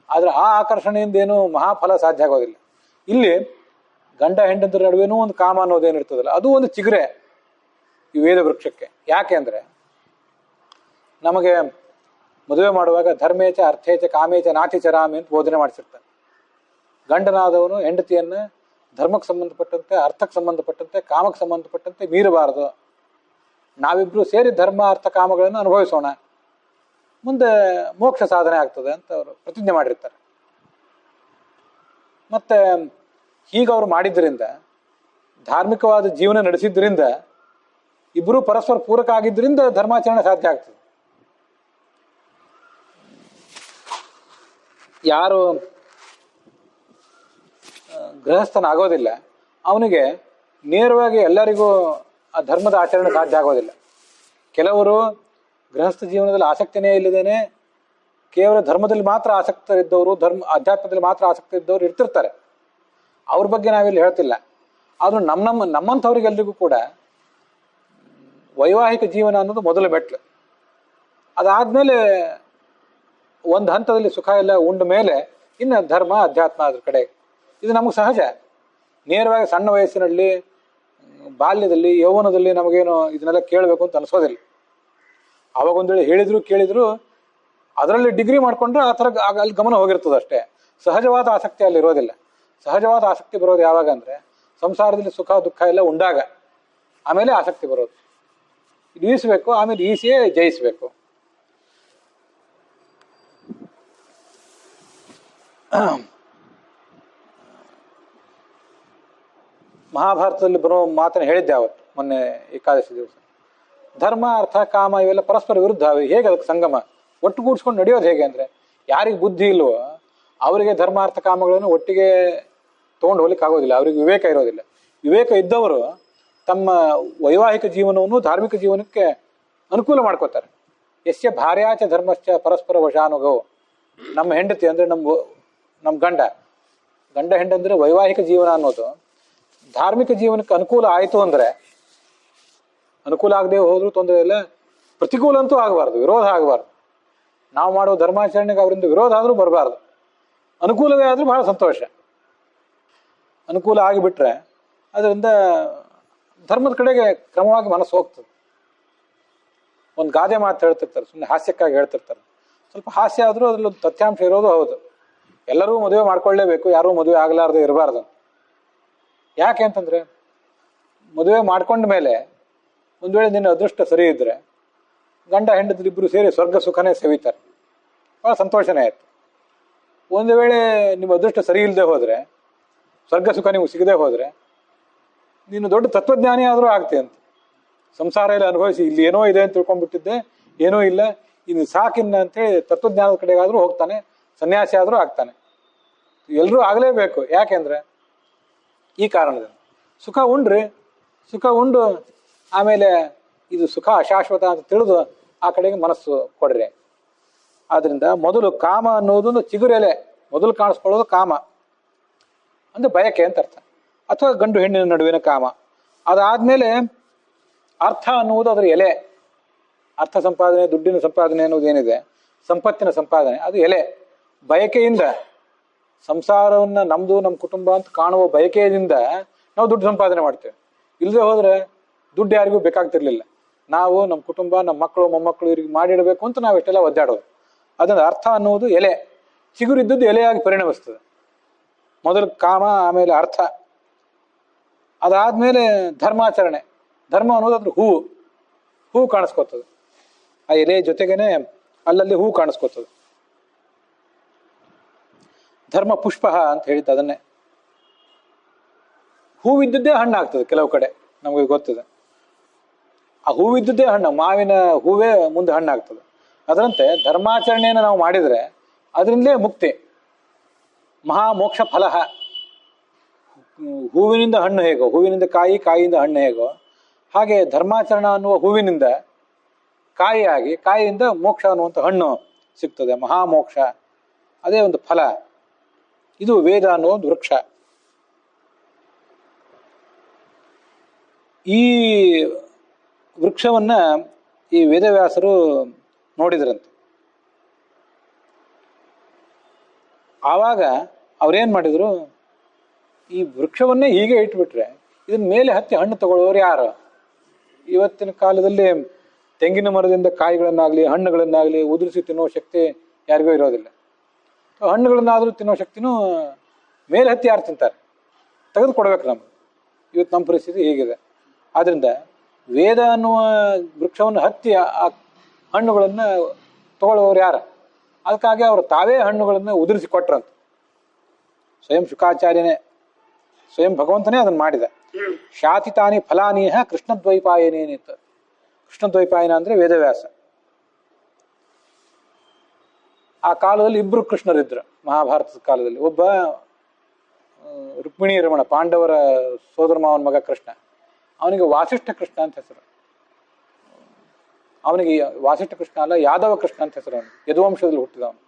ಆದ್ರೆ ಆ ಆಕರ್ಷಣೆಯಿಂದ ಏನು ಮಹಾಫಲ ಸಾಧ್ಯ ಆಗೋದಿಲ್ಲ. ಇಲ್ಲಿ ಗಂಡ ಹೆಂಡಂದ್ರ ನಡುವೆನೂ ಒಂದು ಕಾಮ ಅನ್ನೋದೇನಿರ್ತದಲ್ಲ, ಅದು ಒಂದು ಚಿಗುರೆ ಈ ವೇದ ವೃಕ್ಷಕ್ಕೆ. ಯಾಕೆ ಅಂದ್ರೆ ನಮಗೆ ಮದುವೆ ಮಾಡುವಾಗ ಧರ್ಮೇಚ ಅರ್ಥೇಚ ಕಾಮೇಚ ನಾತಿ ಚರಾಮಿ ಅಂತ ಬೋಧನೆ ಮಾಡಿಸಿರ್ತಾನೆ. ಗಂಡನಾದವನು ಹೆಂಡತಿಯನ್ನ ಧರ್ಮಕ್ಕೆ ಸಂಬಂಧಪಟ್ಟಂತೆ, ಅರ್ಥಕ್ಕೆ ಸಂಬಂಧಪಟ್ಟಂತೆ, ಕಾಮಕ್ಕೆ ಸಂಬಂಧಪಟ್ಟಂತೆ ಮೀರಬಾರದು. ನಾವಿಬ್ರು ಸೇರಿ ಧರ್ಮ ಅರ್ಥ ಕಾಮಗಳನ್ನು ಅನುಭವಿಸೋಣ, ಮುಂದೆ ಮೋಕ್ಷ ಸಾಧನೆ ಆಗ್ತದೆ ಅಂತ ಅವರು ಪ್ರತಿಜ್ಞೆ ಮಾಡಿರ್ತಾರೆ. ಮತ್ತೆ ಹೀಗವ್ರು ಮಾಡಿದ್ರಿಂದ, ಧಾರ್ಮಿಕವಾದ ಜೀವನ ನಡೆಸಿದ್ರಿಂದ, ಇಬ್ಬರು ಪರಸ್ಪರ ಪೂರಕ ಆಗಿದ್ದರಿಂದ ಧರ್ಮಾಚರಣೆ ಸಾಧ್ಯ ಆಗ್ತದೆ. ಯಾರು ಗೃಹಸ್ಥನಾಗೋದಿಲ್ಲ ಅವನಿಗೆ ನೇರವಾಗಿ ಎಲ್ಲರಿಗೂ ಆ ಧರ್ಮದ ಆಚರಣೆ ಸಾಧ್ಯ ಆಗೋದಿಲ್ಲ. ಕೆಲವರು ಗೃಹಸ್ಥ ಜೀವನದಲ್ಲಿ ಆಸಕ್ತಿನೇ ಇಲ್ಲದೇನೆ ಕೇವಲ ಧರ್ಮದಲ್ಲಿ ಮಾತ್ರ ಆಸಕ್ತರಿದ್ದವರು, ಅಧ್ಯಾತ್ಮದಲ್ಲಿ ಮಾತ್ರ ಆಸಕ್ತಿ ಇದ್ದವರು ಇರ್ತಿರ್ತಾರೆ. ಅವ್ರ ಬಗ್ಗೆ ನಾವಿಲ್ಲಿ ಹೇಳ್ತಿಲ್ಲ. ಆದ್ರೂ ನಮ್ಮಂಥವ್ರಿಗೆಲ್ರಿಗೂ ಕೂಡ ವೈವಾಹಿಕ ಜೀವನ ಅನ್ನೋದು ಮೊದಲ ಮೆಟ್ಲು. ಅದಾದ್ಮೇಲೆ ಒಂದು ಹಂತದಲ್ಲಿ ಸುಖ ಎಲ್ಲ ಉಂಡ ಮೇಲೆ ಇನ್ನು ಧರ್ಮ ಅಧ್ಯಾತ್ಮ ಅದ್ರ ಕಡೆ. ಇದು ನಮಗೆ ಸಹಜ. ನೇರವಾಗಿ ಸಣ್ಣ ವಯಸ್ಸಿನಲ್ಲಿ, ಬಾಲ್ಯದಲ್ಲಿ, ಯೌವನದಲ್ಲಿ ನಮಗೇನು ಇದನ್ನೆಲ್ಲ ಕೇಳಬೇಕು ಅಂತ ಅನ್ಸೋದಿಲ್ಲ. ಅವಾಗ ಒಂದೇಳಿ ಕೇಳಿದ್ರು ಅದರಲ್ಲಿ ಡಿಗ್ರಿ ಮಾಡ್ಕೊಂಡ್ರೆ ಆ ಥರ ಅಲ್ಲಿ ಗಮನ ಹೋಗಿರ್ತದೆ ಅಷ್ಟೇ. ಸಹಜವಾದ ಆಸಕ್ತಿ ಅಲ್ಲಿ ಇರೋದಿಲ್ಲ. ಸಹಜವಾದ ಆಸಕ್ತಿ ಬರೋದು ಯಾವಾಗ ಅಂದ್ರೆ ಸಂಸಾರದಲ್ಲಿ ಸುಖ ದುಃಖ ಎಲ್ಲ ಉಂಡಾಗ, ಆಮೇಲೆ ಆಸಕ್ತಿ ಬರೋದು. ಇದು ಈಸಬೇಕು, ಆಮೇಲೆ ಈಸಿಯೇ ಜಯಿಸ್ಬೇಕು. ಮಹಾಭಾರತದಲ್ಲಿ ಬರೋ ಮಾತನ್ನು ಹೇಳಿದ್ದೆ ಅವತ್ತು ಮೊನ್ನೆ ಏಕಾದಶಿ ದಿವಸ. ಧರ್ಮ ಅರ್ಥ ಕಾಮ ಇವೆಲ್ಲ ಪರಸ್ಪರ ವಿರುದ್ಧ, ಹೇಗೆ ಅದಕ್ಕೆ ಸಂಗಮ ಒಟ್ಟುಗೂಡಿಸ್ಕೊಂಡು ನಡೆಯೋದು ಹೇಗೆ ಅಂದರೆ, ಯಾರಿಗೆ ಬುದ್ಧಿ ಇಲ್ವೋ ಅವರಿಗೆ ಧರ್ಮ ಅರ್ಥ ಕಾಮಗಳನ್ನು ಒಟ್ಟಿಗೆ ತೊಗೊಂಡು ಹೋಗ್ಲಿಕ್ಕೆ ಆಗೋದಿಲ್ಲ, ಅವ್ರಿಗೆ ವಿವೇಕ ಇರೋದಿಲ್ಲ. ವಿವೇಕ ಇದ್ದವರು ತಮ್ಮ ವೈವಾಹಿಕ ಜೀವನವನ್ನು ಧಾರ್ಮಿಕ ಜೀವನಕ್ಕೆ ಅನುಕೂಲ ಮಾಡ್ಕೋತಾರೆ. ಯಸ್ಯ ಭಾರ್ಯಾಚ ಧರ್ಮಶ್ಚ ಪರಸ್ಪರ ವಶಾನುಗವು. ನಮ್ಮ ಹೆಂಡತಿ ಅಂದರೆ ನಮ್ಮ ಗಂಡ ಹೆಂಡಂದ್ರೆ ವೈವಾಹಿಕ ಜೀವನ ಅನ್ನೋದು ಧಾರ್ಮಿಕ ಜೀವನಕ್ಕೆ ಅನುಕೂಲ ಆಯಿತು ಅಂದರೆ, ಅನುಕೂಲ ಆಗದೆ ಹೋದ್ರೂ ತೊಂದರೆ ಇಲ್ಲ, ಪ್ರತಿಕೂಲ ಅಂತೂ ಆಗಬಾರ್ದು, ವಿರೋಧ ಆಗಬಾರ್ದು. ನಾವು ಮಾಡೋ ಧರ್ಮಾಚರಣೆಗೆ ಅವರಿಂದ ವಿರೋಧ ಆದರೂ ಬರಬಾರ್ದು. ಅನುಕೂಲವೇ ಆದರೂ ಬಹಳ ಸಂತೋಷ. ಅನುಕೂಲ ಆಗಿಬಿಟ್ರೆ ಅದರಿಂದ ಧರ್ಮದ ಕಡೆಗೆ ಕ್ರಮವಾಗಿ ಮನಸ್ಸು ಹೋಗ್ತದೆ. ಒಂದು ಗಾದೆ ಮಾತು ಹೇಳ್ತಿರ್ತಾರೆ, ಸುಮ್ಮನೆ ಹಾಸ್ಯಕ್ಕಾಗಿ ಹೇಳ್ತಿರ್ತಾರೆ. ಸ್ವಲ್ಪ ಹಾಸ್ಯ ಆದರೂ ಅದರಲ್ಲೊಂದು ತಥ್ಯಾಂಶ ಇರೋದು ಹೌದು. ಎಲ್ಲರೂ ಮದುವೆ ಮಾಡ್ಕೊಳ್ಳೇಬೇಕು, ಯಾರೂ ಮದುವೆ ಆಗಲಾರ್ದೆ ಇರಬಾರ್ದು. ಯಾಕೆ ಅಂತಂದರೆ, ಮದುವೆ ಮಾಡ್ಕೊಂಡ ಮೇಲೆ ಒಂದು ವೇಳೆ ನಿನ್ನ ಅದೃಷ್ಟ ಸರಿ ಇದ್ದರೆ ಗಂಡ ಹೆಂಡತಿರಿಬ್ಬರು ಸೇರಿ ಸ್ವರ್ಗ ಸುಖನೇ ಸವಿತಾರೆ, ಭಾಳ ಸಂತೋಷನೇ ಆಯಿತು. ಒಂದು ವೇಳೆ ನಿಮ್ಮ ಅದೃಷ್ಟ ಸರಿ ಇಲ್ಲದೆ ಹೋದರೆ, ಸ್ವರ್ಗ ಸುಖ ನೀವು ಸಿಗದೆ ಹೋದರೆ, ನೀನು ದೊಡ್ಡ ತತ್ವಜ್ಞಾನಿ ಆದರೂ ಆಗ್ತೆ ಅಂತ. ಸಂಸಾರ ಎಲ್ಲ ಅನುಭವಿಸಿ ಇಲ್ಲಿ ಏನೋ ಇದೆ ಅಂತ ತಿಳ್ಕೊಂಡ್ಬಿಟ್ಟಿದ್ದೆ, ಏನೂ ಇಲ್ಲ, ಇನ್ನು ಸಾಕಿನ್ನ ಅಂತೇಳಿ ತತ್ವಜ್ಞಾನದ ಕಡೆಗಾದರೂ ಹೋಗ್ತಾನೆ, ಸನ್ಯಾಸಿ ಆದರೂ ಆಗ್ತಾನೆ. ಎಲ್ಲರೂ ಆಗಲೇಬೇಕು. ಯಾಕೆಂದರೆ ಈ ಕಾರಣದಿಂದ ಸುಖ ಉಂಡ್ರಿ, ಸುಖ ಉಂಡು ಆಮೇಲೆ ಇದು ಸುಖ ಅಶಾಶ್ವತ ಅಂತ ತಿಳಿದು ಆ ಕಡೆಗೆ ಮನಸ್ಸು ಕೊಡ್ರಿ. ಆದ್ರಿಂದ ಮೊದಲು ಕಾಮ ಅನ್ನೋದೊಂದು ಚಿಗುರೆಲೆ, ಮೊದಲು ಕಾಣಿಸ್ಕೊಳ್ಳೋದು ಕಾಮ ಅಂದ್ರೆ ಬಯಕೆ ಅಂತ ಅರ್ಥ, ಅಥವಾ ಗಂಡು ಹೆಣ್ಣಿನ ನಡುವಿನ ಕಾಮ. ಅದಾದ್ಮೇಲೆ ಅರ್ಥ ಅನ್ನುವುದು ಅದರ ಎಲೆ. ಅರ್ಥ ಸಂಪಾದನೆ, ದುಡ್ಡಿನ ಸಂಪಾದನೆ ಅನ್ನೋದೇನಿದೆ, ಸಂಪತ್ತಿನ ಸಂಪಾದನೆ, ಅದು ಎಲೆ. ಬಯಕೆಯಿಂದ ಸಂಸಾರವನ್ನ ನಮ್ದು ನಮ್ಮ ಕುಟುಂಬ ಅಂತ ಕಾಣುವ ಬಯಕೆಯಿಂದ ನಾವು ದುಡ್ಡು ಸಂಪಾದನೆ ಮಾಡ್ತೇವೆ. ಇಲ್ಲದೆ ಹೋದ್ರೆ ದುಡ್ಡು ಯಾರಿಗೂ ಬೇಕಾಗ್ತಿರ್ಲಿಲ್ಲ. ನಾವು ನಮ್ಮ ಕುಟುಂಬ, ನಮ್ಮ ಮಕ್ಕಳು ಮೊಮ್ಮಕ್ಕಳು ಇವ್ರಿಗೆ ಮಾಡಿಡಬೇಕು ಅಂತ ನಾವು ಎಷ್ಟೆಲ್ಲ ಒದ್ದಾಡೋದು. ಅದನ್ನ ಅರ್ಥ ಅನ್ನುವುದು ಎಲೆ, ಚಿಗುರಿದ್ದದ್ದು ಎಲೆಯಾಗಿ ಪರಿಣಮಿಸ್ತದೆ. ಮೊದಲು ಕಾಮ, ಆಮೇಲೆ ಅರ್ಥ, ಅದಾದ್ಮೇಲೆ ಧರ್ಮಾಚರಣೆ. ಧರ್ಮ ಅನ್ನೋದು ಅದ್ರ ಹೂವು ಕಾಣಿಸ್ಕೊತದೆ. ಆ ಎಲೆ ಜೊತೆಗೇನೆ ಅಲ್ಲಲ್ಲಿ ಹೂ ಕಾಣಿಸ್ಕೊತದೆ. ಧರ್ಮ ಪುಷ್ಪ ಅಂತ ಹೇಳಿದ್ದು ಅದನ್ನೇ. ಹೂವಿದ್ದದ್ದೇ ಹಣ್ಣಾಗ್ತದೆ ಕೆಲವು ಕಡೆ, ನಮಗೆ ಗೊತ್ತಿದೆ. ಆ ಹೂವಿದ್ದದ್ದೇ ಹಣ್ಣು, ಮಾವಿನ ಹೂವೇ ಮುಂದೆ ಹಣ್ಣಾಗ್ತದೆ. ಅದರಂತೆ ಧರ್ಮಾಚರಣೆಯನ್ನು ನಾವು ಮಾಡಿದರೆ ಅದರಿಂದಲೇ ಮುಕ್ತಿ. ಮಹಾಮೋಕ್ಷ ಫಲ. ಹೂವಿನಿಂದ ಹಣ್ಣು ಹೇಗೋ, ಹೂವಿನಿಂದ ಕಾಯಿ, ಕಾಯಿಯಿಂದ ಹಣ್ಣು ಹೇಗೋ, ಹಾಗೆ ಧರ್ಮಾಚರಣ ಅನ್ನುವ ಹೂವಿನಿಂದ ಕಾಯಿಯಾಗಿ, ಕಾಯಿಯಿಂದ ಮೋಕ್ಷ ಅನ್ನುವಂಥ ಹಣ್ಣು ಸಿಗ್ತದೆ, ಮಹಾಮೋಕ್ಷ. ಅದೇ ಒಂದು ಫಲ. ಇದು ವೇದ ಅನ್ನೋ ಒಂದು ವೃಕ್ಷ. ಈ ವೃಕ್ಷವನ್ನ ಈ ವೇದವ್ಯಾಸರು ನೋಡಿದ್ರಂತೆ. ಆವಾಗ ಅವ್ರೇನ್ ಮಾಡಿದ್ರು, ಈ ವೃಕ್ಷವನ್ನೇ ಹೀಗೆ ಇಟ್ಬಿಟ್ರೆ ಇದನ್ನ ಮೇಲೆ ಹತ್ತಿ ಹಣ್ಣು ತಗೊಳ್ಳೋರು ಯಾರು? ಇವತ್ತಿನ ಕಾಲದಲ್ಲಿ ತೆಂಗಿನ ಮರದಿಂದ ಕಾಯಿಗಳನ್ನಾಗ್ಲಿ ಹಣ್ಣುಗಳನ್ನಾಗ್ಲಿ ಉದುರಿಸಿ ತಿನ್ನೋ ಶಕ್ತಿ ಯಾರಿಗೂ ಇರೋದಿಲ್ಲ. ಹಣ್ಣುಗಳನ್ನಾದ್ರೂ ತಿನ್ನೋ ಶಕ್ತಿನೂ ಮೇಲೆ ಹತ್ತಿ ಯಾರು ತಿಂತಾರೆ? ತೆಗೆದು ಕೊಡ್ಬೇಕು ನಮ್ಗೆ. ಇವತ್ತು ನಮ್ಮ ಪರಿಸ್ಥಿತಿ ಹೀಗಿದೆ. ಆದ್ರಿಂದ ವೇದ ಅನ್ನುವ ವೃಕ್ಷವನ್ನು ಹತ್ತಿ ಆ ಹಣ್ಣುಗಳನ್ನು ತಗೊಳ್ಳೋರು ಯಾರು? ಅದಕ್ಕಾಗಿ ಅವರು ತಾವೇ ಹಣ್ಣುಗಳನ್ನು ಉದುರಿಸಿ ಕೊಟ್ರಂತ. ಸ್ವಯಂ ಶುಕಾಚಾರ್ಯನೇ, ಸ್ವಯಂ ಭಗವಂತನೇ ಅದನ್ನು ಮಾಡಿದ. ಶಾತಿತಾನಿ ಫಲಾನೀಹ ಕೃಷ್ಣದ್ವೈಪಾಯನೇನಿತ್ತು. ಕೃಷ್ಣದ್ವೈಪಾಯನ ಅಂದ್ರೆ ವೇದವ್ಯಾಸ. ಆ ಕಾಲದಲ್ಲಿ ಇಬ್ರು ಕೃಷ್ಣರಿದ್ರು ಮಹಾಭಾರತದ ಕಾಲದಲ್ಲಿ. ಒಬ್ಬ ರುಕ್ಮಿಣಿ ರಮಣ, ಪಾಂಡವರ ಸೋದರ ಮಾವನ ಮಗ ಕೃಷ್ಣ. ಅವನಿಗೆ ವಾಸಿಷ್ಠ ಕೃಷ್ಣ ಅಂತ ಹೆಸರು. ಅವನಿಗೆ ವಾಸಿಷ್ಠ ಕೃಷ್ಣ ಅಲ್ಲ, ಯಾದವ ಕೃಷ್ಣ ಅಂತ ಹೆಸರು. ಅವನು ಯದುವಂಶದಲ್ಲಿ ಹುಟ್ಟಿದವನು.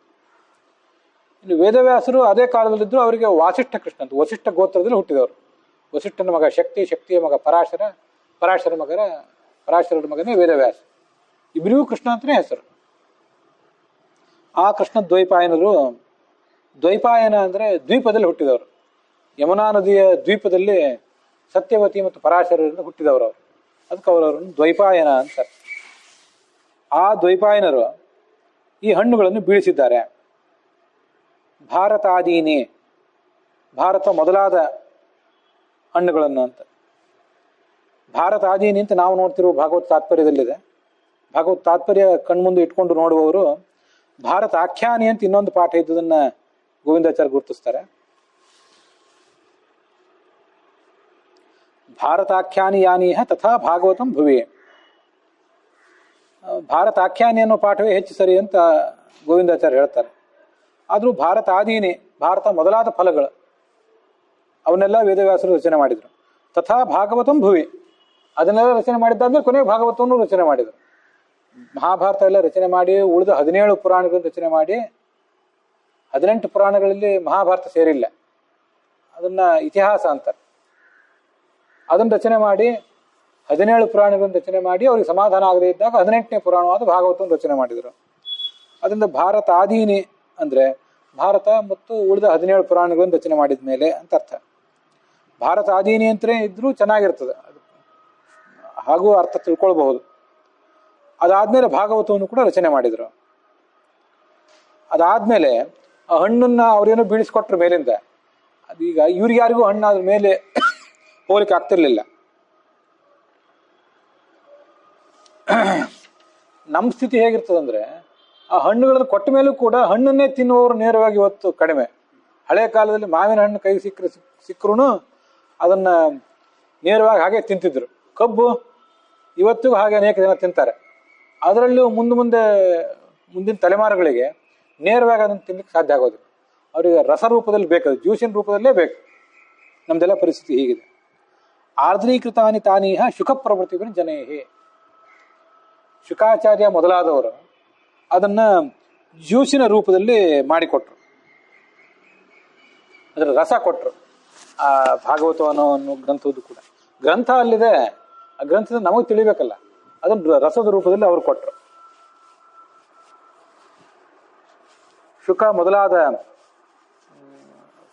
ಇನ್ನು ವೇದವ್ಯಾಸರು ಅದೇ ಕಾಲದಲ್ಲಿದ್ದರು. ಅವರಿಗೆ ವಾಸಿಷ್ಠ ಕೃಷ್ಣ ಅಂತ, ವಸಿಷ್ಠ ಗೋತ್ರದಲ್ಲಿ ಹುಟ್ಟಿದವರು. ವಸಿಷ್ಠನ ಮಗ ಶಕ್ತಿ, ಶಕ್ತಿಯ ಮಗ ಪರಾಶರ, ಪರಾಶರರ ಮಗನೇ ವೇದವ್ಯಾಸ. ಇಬ್ಬರಿಗೂ ಕೃಷ್ಣ ಅಂತಲೇ ಹೆಸರು. ಆ ಕೃಷ್ಣ ದ್ವೈಪಾಯನರು, ದ್ವೈಪಾಯನ ಅಂದರೆ ದ್ವೀಪದಲ್ಲಿ ಹುಟ್ಟಿದವರು. ಯಮುನಾ ನದಿಯ ದ್ವೀಪದಲ್ಲಿ ಸತ್ಯವತಿ ಮತ್ತು ಪರಾಶರರಿಂದ ಹುಟ್ಟಿದವರು ಅವರು. ಅದಕ್ಕೆ ಅವರವರನ್ನು ದ್ವೈಪಾಯನ ಅಂತಾರೆ. ಆ ದ್ವೈಪಾಯನರು ಈ ಹಣ್ಣುಗಳನ್ನು ಬೀಳಿಸಿದ್ದಾರೆ. ಭಾರತಾದೀನಿ, ಭಾರತ ಮೊದಲಾದ ಹಣ್ಣುಗಳನ್ನು ಅಂತ. ಭಾರತಾದೀನಿ ಅಂತ ನಾವು ನೋಡ್ತಿರುವ ಭಾಗವತ್ ತಾತ್ಪರ್ಯದಲ್ಲಿದೆ. ಭಾಗವತ್ ತಾತ್ಪರ್ಯ ಕಣ್ಮುಂದೆ ಇಟ್ಕೊಂಡು ನೋಡುವವರು ಭಾರತ ಆಖ್ಯಾನಿ ಅಂತ ಇನ್ನೊಂದು ಪಾಠ ಇದ್ದದನ್ನ ಗೋವಿಂದಾಚಾರ್ಯ ಗುರುತಿಸ್ತಾರೆ. ಭಾರತಾಖ್ಯಾನಿ ಯಾನೀಹ ತಥಾ ಭಾಗವತಂ ಭುವಿ. ಭಾರತಾಖ್ಯಾನಿ ಅನ್ನೋ ಪಾಠವೇ ಹೆಚ್ಚು ಸರಿ ಅಂತ ಗೋವಿಂದಾಚಾರ್ಯ ಹೇಳ್ತಾರೆ. ಆದರೂ ಭಾರತ ಆದೀನಿ, ಭಾರತ ಮೊದಲಾದ ಫಲಗಳು ಅವನ್ನೆಲ್ಲ ವೇದವ್ಯಾಸರು ರಚನೆ ಮಾಡಿದರು. ತಥಾ ಭಾಗವತಂ ಭುವಿ, ಅದನ್ನೆಲ್ಲ ರಚನೆ ಮಾಡಿದ್ದಾದ್ಮೇಲೆ ಕೊನೆಗೆ ಭಾಗವತವನ್ನು ರಚನೆ ಮಾಡಿದರು. ಮಹಾಭಾರತ ಎಲ್ಲ ರಚನೆ ಮಾಡಿ ಉಳಿದ 17 ಪುರಾಣಗಳನ್ನು ರಚನೆ ಮಾಡಿ 18 ಪುರಾಣಗಳಲ್ಲಿ ಮಹಾಭಾರತ ಸೇರಿಲ್ಲ, ಅದನ್ನ ಇತಿಹಾಸ ಅಂತಾರೆ. ಅದನ್ನು ರಚನೆ ಮಾಡಿ 17 ಪುರಾಣಗಳನ್ನು ರಚನೆ ಮಾಡಿ ಅವ್ರಿಗೆ ಸಮಾಧಾನ ಆಗದೇ ಇದ್ದಾಗ 18ನೇ ಪುರಾಣವಾದ ಭಾಗವತವನ್ನು ರಚನೆ ಮಾಡಿದರು. ಅದರಿಂದ ಭಾರತ ಆದೀನಿ ಅಂದ್ರೆ ಭಾರತ ಮತ್ತು ಉಳಿದ 17 ಪುರಾಣಗಳನ್ನು ರಚನೆ ಮಾಡಿದ ಮೇಲೆ ಅಂತ ಅರ್ಥ. ಭಾರತ ಆದೀನಿ ಅಂತಲೇ ಇದ್ರೂ ಚೆನ್ನಾಗಿರ್ತದೆ, ಹಾಗೂ ಅರ್ಥ ತಿಳ್ಕೊಳ್ಬಹುದು. ಅದಾದ್ಮೇಲೆ ಭಾಗವತವನ್ನು ಕೂಡ ರಚನೆ ಮಾಡಿದರು. ಅದಾದ್ಮೇಲೆ ಆ ಹಣ್ಣನ್ನ ಅವ್ರೇನೋ ಬೀಳಿಸ್ಕೊಟ್ರ ಮೇಲಿಂದ, ಅದೀಗ ಇವ್ರಿಗ್ಯಾರಿಗೂ ಹಣ್ಣಾದ್ರ ಮೇಲೆ ಹೋಲಿಕೆ ಆಗ್ತಿರ್ಲಿಲ್ಲ. ನಮ್ಮ ಸ್ಥಿತಿ ಹೇಗಿರ್ತದಂದ್ರೆ, ಆ ಹಣ್ಣುಗಳನ್ನು ಕೊಟ್ಟ ಮೇಲೂ ಕೂಡ ಹಣ್ಣನ್ನೇ ತಿನ್ನುವವರು ನೇರವಾಗಿ ಇವತ್ತು ಕಡಿಮೆ. ಹಳೆ ಕಾಲದಲ್ಲಿ ಮಾವಿನ ಹಣ್ಣು ಕೈ ಸಿಕ್ಕರೂ ಅದನ್ನ ನೇರವಾಗಿ ಹಾಗೆ ತಿಂತಿದ್ರು. ಕಬ್ಬು ಇವತ್ತಿಗೂ ಹಾಗೆ ಅನೇಕ ಜನ ತಿಂತಾರೆ. ಅದರಲ್ಲೂ ಮುಂದಿನ ತಲೆಮಾರುಗಳಿಗೆ ನೇರವಾಗಿ ಅದನ್ನು ತಿನ್ಲಿಕ್ಕೆ ಸಾಧ್ಯ ಆಗೋದಿಲ್ಲ. ಅವರಿಗೆ ರಸರೂಪದಲ್ಲಿ ಬೇಕು, ಜ್ಯೂಸಿನ ರೂಪದಲ್ಲೇ ಬೇಕು. ನಮ್ದೆಲ್ಲ ಪರಿಸ್ಥಿತಿ ಹೀಗಿದೆ. ಆರ್ದ್ರೀಕೃತಾನಿ ತಾನೀಹ ಶುಕ ಪ್ರವೃತ್ತಿಗಳು ಜನೇಹಿ. ಶುಕಾಚಾರ್ಯ ಮೊದಲಾದವರು ಅದನ್ನ ಜ್ಯೂಸಿನ ರೂಪದಲ್ಲಿ ಮಾಡಿಕೊಟ್ರು, ಅದರ ರಸ ಕೊಟ್ರು. ಆ ಭಾಗವತ ಅನ್ನೋ ಗ್ರಂಥದ್ದು ಕೂಡ ಗ್ರಂಥ ಅಲ್ಲಿದೆ, ಆ ಗ್ರಂಥದ ನಮಗೆ ತಿಳಿಬೇಕಲ್ಲ, ಅದನ್ನು ರಸದ ರೂಪದಲ್ಲಿ ಅವರು ಕೊಟ್ರು. ಶುಕ ಮೊದಲಾದ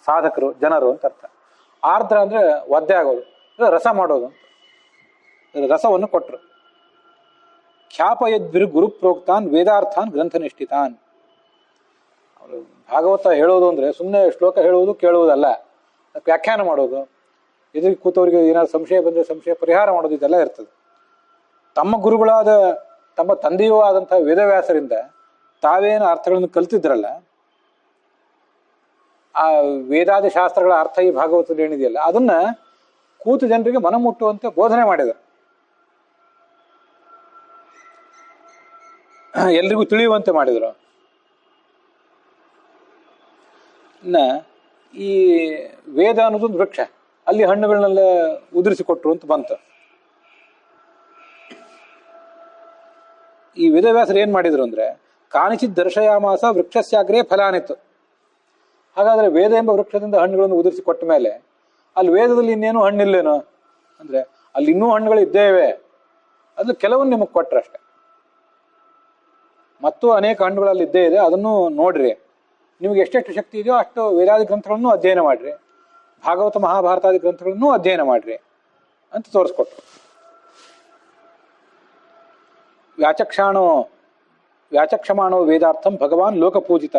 ಸಾಧಕರು, ಜನರು ಅಂತ ಅರ್ಥ. ಆರ್ದ್ರ ಅಂದ್ರೆ ಒದ್ದೆ ಆಗೋದು, ರಸ ಮಾಡೋದು ಅಂತ ರಸವನ್ನು ಕೊಟ್ರು. ಖ್ಯಾಪಯದ್ವಿರು ಗುರು ಪ್ರೋಕ್ತಾನ್ ವೇದಾರ್ಥಾನ್ ಗ್ರಂಥ ನಿಷ್ಠಿತಾನ್. ಅವರು ಭಾಗವತ ಹೇಳೋದು ಅಂದ್ರೆ ಸುಮ್ಮನೆ ಶ್ಲೋಕ ಹೇಳುವುದು ಕೇಳುವುದಲ್ಲ, ವ್ಯಾಖ್ಯಾನ ಮಾಡೋದು, ಎದುರಿಗೆ ಕೂತವರಿಗೆ ಏನಾದ್ರು ಸಂಶಯ ಬಂದರೆ ಸಂಶಯ ಪರಿಹಾರ ಮಾಡೋದು, ಇದೆಲ್ಲ ಇರ್ತದೆ. ತಮ್ಮ ಗುರುಗಳಾದ ತಮ್ಮ ತಂದೆಯೂ ಆದಂತಹ ವೇದವ್ಯಾಸರಿಂದ ತಾವೇನು ಅರ್ಥಗಳನ್ನು ಕಲ್ತಿದ್ರಲ್ಲ, ಆ ವೇದಾದಿ ಶಾಸ್ತ್ರಗಳ ಅರ್ಥ ಈ ಭಾಗವತದಲ್ಲಿ ಏನಿದೆಯಲ್ಲ ಅದನ್ನ ಕೂತು ಜನರಿಗೆ ಮನ ಮುಟ್ಟುವಂತೆ ಬೋಧನೆ ಮಾಡಿದರು, ಎಲ್ರಿಗೂ ತಿಳಿಯುವಂತೆ ಮಾಡಿದರು. ಇನ್ನ ಈ ವೇದ ಅನ್ನೋದೊಂದು ವೃಕ್ಷ, ಅಲ್ಲಿ ಹಣ್ಣುಗಳನ್ನೆಲ್ಲ ಉದುರಿಸಿಕೊಟ್ರು ಅಂತ ಬಂತು. ಈ ವೇದವ್ಯಾಸರು ಏನ್ ಮಾಡಿದ್ರು ಅಂದ್ರೆ, ಕಾಣಿಚಿತ್ ದರ್ಶಯಾಮಾಸ ವೃಕ್ಷಸ್ಯಾಗ್ರೇ ಫಲಾನಿತ್ತು. ಹಾಗಾದ್ರೆ ವೇದ ಎಂಬ ವೃಕ್ಷದಿಂದ ಹಣ್ಣುಗಳನ್ನು ಉದುರಿಸಿ ಕೊಟ್ಟ ಮೇಲೆ ಅಲ್ಲಿ ವೇದದಲ್ಲಿ ಇನ್ನೇನು ಹಣ್ಣಿಲ್ಲೇನೋ ಅಂದ್ರೆ, ಅಲ್ಲಿ ಇನ್ನೂ ಹಣ್ಣುಗಳು ಇದ್ದೇವೆ, ಅದ್ರಲ್ಲಿ ಕೆಲವೊಂದು ನಿಮಗೆ ಕೊಟ್ರಷ್ಟೆ. ಮತ್ತು ಅನೇಕ ಹಣ್ಣುಗಳಲ್ಲಿ ಇದ್ದೇ ಇದೆ, ಅದನ್ನು ನೋಡ್ರಿ. ನಿಮ್ಗೆ ಎಷ್ಟೆಷ್ಟು ಶಕ್ತಿ ಇದೆಯೋ ಅಷ್ಟು ವೇದಾದಿ ಗ್ರಂಥಗಳನ್ನು ಅಧ್ಯಯನ ಮಾಡ್ರಿ, ಭಾಗವತ ಮಹಾಭಾರತಾದಿ ಗ್ರಂಥಗಳನ್ನು ಅಧ್ಯಯನ ಮಾಡ್ರಿ ಅಂತ ತೋರಿಸ್ಕೊಟ್ರು. ವ್ಯಾಚಕ್ಷಮಾಣೋ ವೇದಾರ್ಥಂ ಭಗವಾನ್ ಲೋಕಪೂಜಿತ.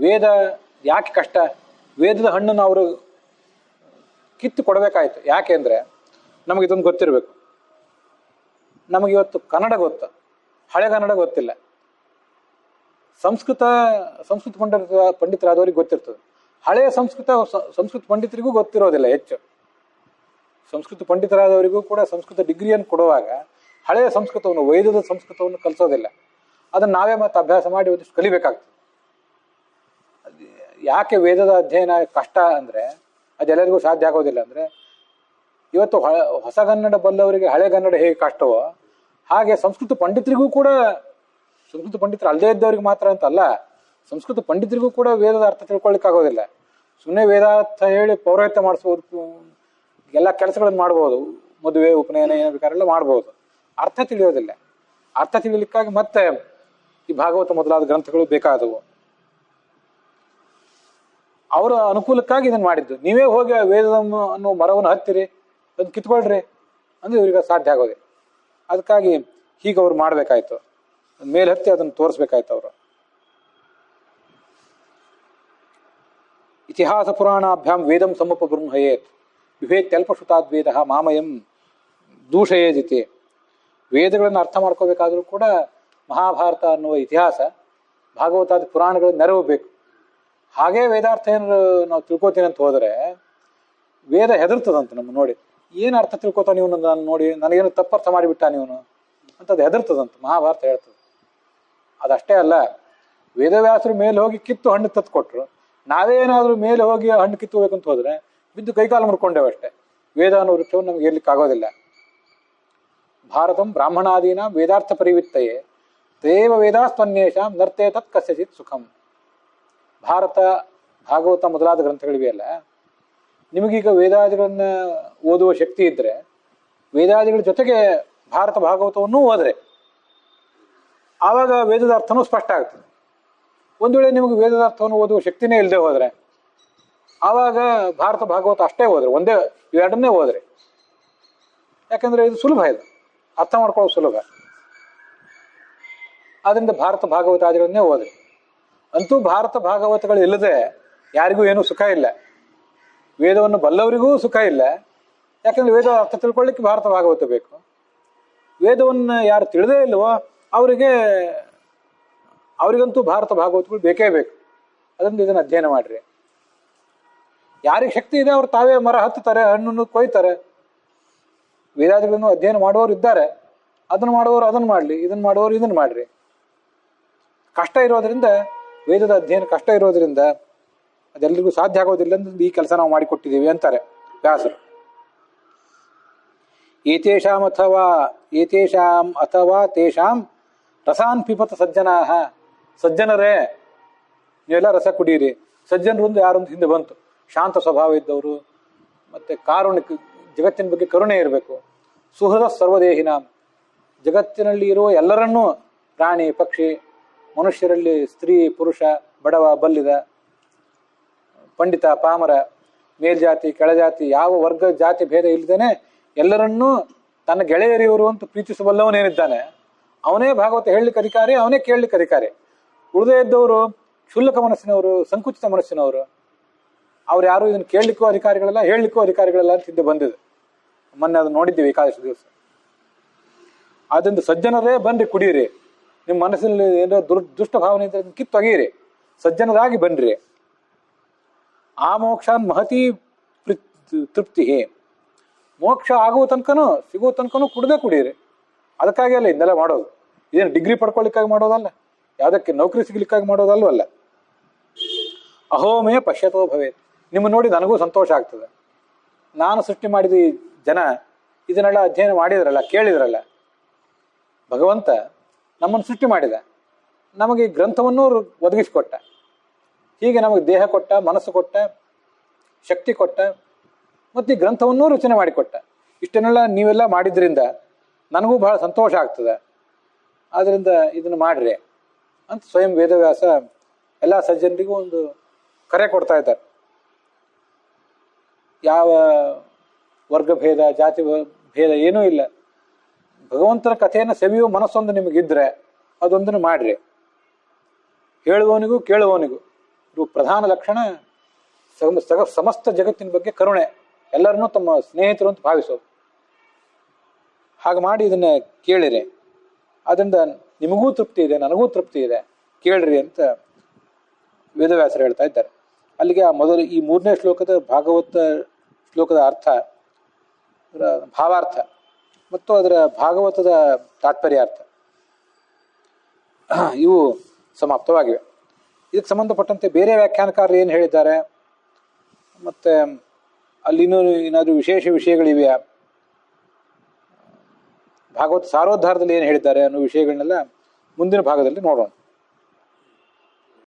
ವೇದ ಯಾಕೆ ಕಷ್ಟ? ವೇದದ ಹಣ್ಣನ್ನು ಅವರು ಕಿತ್ತು ಕೊಡಬೇಕಾಯ್ತು. ಯಾಕೆ ಅಂದ್ರೆ ನಮಗೆ ಇದೊಂದು ಗೊತ್ತಿರಬೇಕು. ನಮಗಿವತ್ತು ಕನ್ನಡ ಗೊತ್ತು, ಹಳೆಗನ್ನಡ ಗೊತ್ತಿಲ್ಲ. ಸಂಸ್ಕೃತ ಪಂಡಿತರಾದವರಿಗೆ ಗೊತ್ತಿರ್ತದೆ, ಹಳೆಯ ಸಂಸ್ಕೃತ ಪಂಡಿತರಿಗೂ ಗೊತ್ತಿರೋದಿಲ್ಲ ಹೆಚ್ಚು. ಸಂಸ್ಕೃತ ಪಂಡಿತರಾದವರಿಗೂ ಕೂಡ ಸಂಸ್ಕೃತ ಡಿಗ್ರಿಯನ್ನು ಕೊಡುವಾಗ ಹಳೆಯ ಸಂಸ್ಕೃತವನ್ನು, ವೈದ್ಯದ ಸಂಸ್ಕೃತವನ್ನು ಕಲಿಸೋದಿಲ್ಲ. ಅದನ್ನು ನಾವೇ ಮತ್ತೆ ಅಭ್ಯಾಸ ಮಾಡಿ ಒಂದಿಷ್ಟು ಕಲಿಬೇಕಾಗ್ತದೆ. ಯಾಕೆ ವೇದದ ಅಧ್ಯಯನ ಕಷ್ಟ ಅಂದ್ರೆ, ಅದೆಲ್ಲರಿಗೂ ಸಾಧ್ಯ ಆಗೋದಿಲ್ಲ ಅಂದ್ರೆ, ಇವತ್ತು ಹೊಸಗನ್ನಡ ಬಲ್ಲವರಿಗೆ ಹಳೆಗನ್ನಡ ಹೇಗೆ ಕಷ್ಟವೋ ಹಾಗೆ ಸಂಸ್ಕೃತ ಪಂಡಿತರಿಗೂ ಕೂಡ, ಸಂಸ್ಕೃತ ಪಂಡಿತರು ಅಲ್ಲದೇ ಇದ್ದವ್ರಿಗೆ ಮಾತ್ರ ಅಂತಲ್ಲ, ಸಂಸ್ಕೃತ ಪಂಡಿತರಿಗೂ ಕೂಡ ವೇದದ ಅರ್ಥ ತಿಳ್ಕೊಳ್ಳಿಕ್ಕಾಗೋದಿಲ್ಲ. ಸುಮ್ಮನೆ ವೇದಾರ್ಥ ಹೇಳಿ ಪೌರೋಹಿತ್ಯ ಮಾಡಿಸ್ಬೋದು, ಎಲ್ಲ ಕೆಲಸಗಳನ್ನು ಮಾಡ್ಬೋದು, ಮದುವೆ ಉಪನಯನ ಏನು ಬೇಕಾರೆಲ್ಲ ಮಾಡ್ಬೋದು. ಅರ್ಥ ತಿಳಿಯೋದಿಲ್ಲ. ಅರ್ಥ ತಿಳಿಲಿಕ್ಕಾಗಿ ಮತ್ತೆ ಈ ಭಾಗವತ ಮೊದಲಾದ ಗ್ರಂಥಗಳು ಬೇಕಾದವು. ಅವರ ಅನುಕೂಲಕ್ಕಾಗಿ ಇದನ್ನು ಮಾಡಿದ್ದು. ನೀವೇ ಹೋಗಿ ವೇದ ಅನ್ನೋ ಮರವನ್ನು ಹತ್ತಿರಿ, ಅದನ್ನು ಕಿತ್ಕೊಳ್ರಿ ಅಂದ್ರೆ ಇವ್ರಿಗೆ ಸಾಧ್ಯ ಆಗೋದಿಲ್ಲ. ಅದಕ್ಕಾಗಿ ಹೀಗೆ ಅವ್ರು ಮಾಡ್ಬೇಕಾಯ್ತು, ಮೇಲೆ ಹತ್ತಿ ಅದನ್ನು ತೋರಿಸ್ಬೇಕಾಯ್ತು ಅವರು. ಇತಿಹಾಸ ಪುರಾಣಾಭ್ಯಾಂ ವೇದಂ ಸಮುಪಬೃಂಹಯೇತ್ ವಿಭೇತ್ಯಲ್ಪಶ್ರುತಾದ್ ವೇದ ಮಾಮಯಂ ದೂಷಯೇದಿತಿ. ವೇದಗಳನ್ನು ಅರ್ಥ ಮಾಡ್ಕೋಬೇಕಾದ್ರೂ ಕೂಡ ಮಹಾಭಾರತ ಅನ್ನುವ ಇತಿಹಾಸ, ಭಾಗವತಾದಿ ಪುರಾಣಗಳ ನೆರವು ಬೇಕು. ಹಾಗೇ ವೇದಾರ್ಥ ಏನು ನಾವು ತಿಳ್ಕೊತೀನಿ ಅಂತ ಹೋದರೆ ವೇದ ಹೆದರ್ತದಂತ ನಮ್ಮ ನೋಡಿ. ಏನು ಅರ್ಥ ತಿಳ್ಕೊತ ನೀವು ನಾನು ನೋಡಿ, ನನಗೇನು ತಪ್ಪರ್ಥ ಮಾಡಿಬಿಟ್ಟ ನೀವನು ಅಂತದ್ದು ಹೆದರ್ತದಂತ ಮಹಾಭಾರತ ಹೇಳ್ತದೆ. ಅದಷ್ಟೇ ಅಲ್ಲ, ವೇದವ್ಯಾಸರು ಮೇಲೆ ಹೋಗಿ ಕಿತ್ತು ಹಣ್ಣು ತತ್ತು ಕೊಟ್ಟರು, ನಾವೇನಾದರೂ ಮೇಲೆ ಹೋಗಿ ಹಣ್ಣು ಕಿತ್ತುಬೇಕಂತ ಹೋದರೆ ಬಿದ್ದು ಕೈಕಾಲು ಮುಡ್ಕೊಂಡೇವೆ ಅಷ್ಟೇ. ವೇದ ಅನ್ನೋ ವೃಕ್ಷವನ್ನು ನಮ್ಗೆ ಇರ್ಲಿಕ್ಕಾಗೋದಿಲ್ಲ. ಭಾರತಂ ಬ್ರಾಹ್ಮಣಾದೀನ ವೇದಾರ್ಥ ಪರಿವಿತ್ತಯೇ ತೇವ ವೇದಾಸ್ತ್ವನ್ಯೇಷಾಂ ನರ್ತೇ ತತ್ ಕಸ್ಯಚಿತ್ ಸುಖಂ. ಭಾರತ, ಭಾಗವತ ಮೊದಲಾದ ಗ್ರಂಥಗಳಿವೆಯಲ್ಲ, ನಿಮಗೀಗ ವೇದಾದಿಗಳನ್ನ ಓದುವ ಶಕ್ತಿ ಇದ್ದರೆ ವೇದಾದಿಗಳ ಜೊತೆಗೆ ಭಾರತ ಭಾಗವತವನ್ನೂ ಓದ್ರೆ ಆವಾಗ ವೇದದ ಅರ್ಥನೂ ಸ್ಪಷ್ಟ ಆಗ್ತದೆ. ಒಂದು ವೇಳೆ ನಿಮಗೆ ವೇದದ ಅರ್ಥವನ್ನು ಓದುವ ಶಕ್ತಿನೇ ಇಲ್ಲದೆ ಹೋದರೆ ಆವಾಗ ಭಾರತ ಭಾಗವತ ಅಷ್ಟೇ ಹೋದ್ರೆ, ಒಂದೇ ಇವೆರಡನ್ನೇ ಹೋದ್ರೆ. ಯಾಕಂದ್ರೆ ಇದು ಸುಲಭ, ಇದು ಅರ್ಥ ಮಾಡ್ಕೊಳ್ಳೋದು ಸುಲಭ. ಆದ್ರಿಂದ ಭಾರತ ಭಾಗವತಾದಿಗಳನ್ನೇ ಹೋದ್ರೆ. ಅಂತೂ ಭಾರತ ಭಾಗವತಗಳು ಇಲ್ಲದೆ ಯಾರಿಗೂ ಏನೂ ಸುಖ ಇಲ್ಲ. ವೇದವನ್ನು ಬಲ್ಲವರಿಗೂ ಸುಖ ಇಲ್ಲ. ಯಾಕಂದ್ರೆ ವೇದ ಅರ್ಥ ತಿಳ್ಕೊಳ್ಳಿಕ್ಕೆ ಭಾರತ ಭಾಗವತ ಬೇಕು. ವೇದವನ್ನು ಯಾರು ತಿಳಿದೇ ಇಲ್ವೋ ಅವರಿಗಂತೂ ಭಾರತ ಭಾಗವತಗಳು ಬೇಕೇ ಬೇಕು. ಅದರಿಂದ ಇದನ್ನು ಅಧ್ಯಯನ ಮಾಡ್ರಿ. ಯಾರಿಗೆ ಶಕ್ತಿ ಇದೆ ಅವ್ರು ತಾವೇ ಮರ ಹತ್ತುತ್ತಾರೆ, ಹಣ್ಣನ್ನು ಕೊಯ್ತಾರೆ. ವೇದಾದಿಗಳನ್ನು ಅಧ್ಯಯನ ಮಾಡುವವರು ಇದ್ದಾರೆ, ಅದನ್ನು ಮಾಡುವವರು ಅದನ್ನು ಮಾಡಲಿ, ಇದನ್ನು ಮಾಡುವವರು ಇದನ್ನು ಮಾಡ್ರಿ. ಕಷ್ಟ ಇರೋದ್ರಿಂದ, ವೇದದ ಅಧ್ಯಯನ ಕಷ್ಟ ಇರೋದ್ರಿಂದ ಅದೆಲ್ಲರಿಗೂ ಸಾಧ್ಯ ಆಗೋದಿಲ್ಲ ಅಂತ ಈ ಕೆಲಸ ನಾವು ಮಾಡಿಕೊಟ್ಟಿದ್ದೀವಿ ಅಂತಾರೆ ವ್ಯಾಸರು. ಏತೇಷಾಂ ಅಥವಾ ತೇಷಾಂ ರಸಾನ್ ಪಿಬತ ಸಜ್ಜನಾಹ. ಸಜ್ಜನರೇ, ನೀವೆಲ್ಲ ರಸ ಕುಡೀರಿ. ಸಜ್ಜನರೊಂದು ಯಾರೊಂದು ಹಿಂದೆ ಬಂತು, ಶಾಂತ ಸ್ವಭಾವ ಇದ್ದವರು, ಮತ್ತೆ ಕಾರುಣಿಕ, ಜಗತ್ತಿನ ಬಗ್ಗೆ ಕರುಣೆ ಇರಬೇಕು. ಸುಹೃದ ಸರ್ವದೇಹಿನ, ಜಗತ್ತಿನಲ್ಲಿ ಇರುವ ಎಲ್ಲರನ್ನೂ, ಪ್ರಾಣಿ ಪಕ್ಷಿ, ಮನುಷ್ಯರಲ್ಲಿ ಸ್ತ್ರೀ ಪುರುಷ, ಬಡವ ಬಲ್ಲಿದ, ಪಂಡಿತ ಪಾಮರ, ಮೇಲ್ಜಾತಿ ಕೆಳಜಾತಿ, ಯಾವ ವರ್ಗ ಜಾತಿ ಭೇದ ಇಲ್ಲದೇನೆ ಎಲ್ಲರನ್ನೂ ತನ್ನ ಗೆಳೆಯರಿವರು ಅಂತ ಪ್ರೀತಿಸಬಲ್ಲವನೇನಿದ್ದಾನೆ ಅವನೇ ಭಾಗವತ ಹೇಳಲಿಕ್ಕೆ ಅಧಿಕಾರಿ, ಅವನೇ ಕೇಳಲಿಕ್ಕೆ ಅಧಿಕಾರಿ. ಉಳಿದೇ ಇದ್ದವರು ಕ್ಷುಲ್ಲಕ ಮನಸ್ಸಿನವರು, ಸಂಕುಚಿತ ಮನಸ್ಸಿನವರು, ಅವ್ರು ಯಾರು ಇದನ್ನು ಕೇಳಲಿಕ್ಕೂ ಅಧಿಕಾರಿಗಳಲ್ಲ, ಹೇಳಲಿಕ್ಕೂ ಅಧಿಕಾರಿಗಳಲ್ಲ ಅಂತ ಹಿಂದೆ ಬಂದಿದೆ. ಮೊನ್ನೆ ಅದು ನೋಡಿದ್ದೀವಿ ಏಕಾದಶಿ ದಿವಸ. ಆದ್ದರಿಂದ ಸಜ್ಜನರೇ ಬನ್ರಿ, ಕುಡೀರಿ. ನಿಮ್ಮ ಮನಸ್ಸಿನಲ್ಲಿ ಏನೋ ದುಷ್ಟ ಭಾವನೆ ಇದ್ರೆ ಕಿತ್ತೊಗೀರಿ, ಸಜ್ಜನರಾಗಿ ಬನ್ರಿ. ಆ ಮೋಕ್ಷಾನ್ ಮಹತಿ ತೃಪ್ತಿ. ಮೋಕ್ಷ ಆಗುವ ತನಕನೂ ಸಿಗುವ ತನಕನೂ ಕುಡೀರಿ. ಅದಕ್ಕಾಗಿ ಅಲ್ಲ ಇದನ್ನೆಲ್ಲ ಮಾಡೋದು. ಇದೇನು ಡಿಗ್ರಿ ಪಡ್ಕೊಳ್ಳಿಕ್ಕಾಗಿ ಮಾಡೋದಲ್ಲ, ಯಾವುದಕ್ಕೆ ನೌಕರಿ ಸಿಗ್ಲಿಕ್ಕಾಗಿ ಮಾಡೋದಲ್ವಲ್ಲ. ಅಹೋಮೇ ಪಶ್ಯತೋ ಭವೇತ್. ನಿಮ್ಮ ನೋಡಿ ನನಗೂ ಸಂತೋಷ ಆಗ್ತದೆ. ನಾನು ಸೃಷ್ಟಿ ಮಾಡಿದ ಈ ಜನ ಇದನ್ನೆಲ್ಲ ಅಧ್ಯಯನ ಮಾಡಿದ್ರಲ್ಲ, ಕೇಳಿದ್ರಲ್ಲ. ಭಗವಂತ ನಮ್ಮನ್ನು ಸೃಷ್ಟಿ ಮಾಡಿದ, ನಮಗೆ ಈ ಗ್ರಂಥವನ್ನೂ ಒದಗಿಸಿಕೊಟ್ಟ. ಹೀಗೆ ನಮಗೆ ದೇಹ ಕೊಟ್ಟ, ಮನಸ್ಸು ಕೊಟ್ಟ, ಶಕ್ತಿ ಕೊಟ್ಟ, ಮತ್ತು ಈ ಗ್ರಂಥವನ್ನೂ ರಚನೆ ಮಾಡಿಕೊಟ್ಟ. ಇಷ್ಟನ್ನೆಲ್ಲ ನೀವೆಲ್ಲ ಮಾಡಿದ್ರಿಂದ ನನಗೂ ಬಹಳ ಸಂತೋಷ ಆಗ್ತದೆ. ಆದ್ದರಿಂದ ಇದನ್ನು ಮಾಡ್ರಿ ಅಂತ ಸ್ವಯಂ ವೇದವ್ಯಾಸ ಎಲ್ಲ ಸಜ್ಜನರಿಗೂ ಒಂದು ಕರೆ ಕೊಡ್ತಾ ಇದ್ದಾರೆ. ಯಾವ ವರ್ಗಭೇದ, ಜಾತಿ ಭೇದ ಏನೂ ಇಲ್ಲ. ಭಗವಂತನ ಕಥೆಯನ್ನು ಸವಿಯುವ ಮನಸ್ಸೊಂದು ನಿಮಗಿದ್ರೆ ಅದೊಂದನ್ನು ಮಾಡ್ರಿ. ಹೇಳುವವನಿಗೂ ಕೇಳುವವನಿಗೂ ಇದು ಪ್ರಧಾನ ಲಕ್ಷಣ. ಸಮಸ್ತ ಜಗತ್ತಿನ ಬಗ್ಗೆ ಕರುಣೆ, ಎಲ್ಲರನ್ನೂ ತಮ್ಮ ಸ್ನೇಹಿತರು ಅಂತ ಭಾವಿಸೋದು. ಹಾಗೆ ಮಾಡಿ ಇದನ್ನ ಕೇಳಿರಿ. ಅದರಿಂದ ನಿಮಗೂ ತೃಪ್ತಿ ಇದೆ, ನನಗೂ ತೃಪ್ತಿ ಇದೆ, ಕೇಳ್ರಿ ಅಂತ ವೇದವ್ಯಾಸರು ಹೇಳ್ತಾ ಇದ್ದಾರೆ. ಅಲ್ಲಿಗೆ ಆ ಮೊದಲು ಈ 3ನೇ ಶ್ಲೋಕದ ಭಾಗವತ ಶ್ಲೋಕದ ಅರ್ಥ, ಅದರ ಭಾವಾರ್ಥ ಮತ್ತು ಅದರ ಭಾಗವತದ ತಾತ್ಪರ್ಯಾರ್ಥ ಇವು ಸಮಾಪ್ತವಾಗಿವೆ. ಇದಕ್ಕೆ ಸಂಬಂಧಪಟ್ಟಂತೆ ಬೇರೆ ವ್ಯಾಖ್ಯಾನಕಾರರು ಏನು ಹೇಳಿದ್ದಾರೆ, ಮತ್ತು ಅಲ್ಲಿನೂ ಏನಾದರೂ ವಿಶೇಷ ವಿಷಯಗಳಿವೆಯಾ, ಭಾಗವತ ಸಾರೋದ್ಧಾರದಲ್ಲಿ ಏನು ಹೇಳಿದ್ದಾರೆ ಅನ್ನೋ ವಿಷಯಗಳನ್ನೆಲ್ಲ ಮುಂದಿನ ಭಾಗದಲ್ಲಿ ನೋಡೋಣ.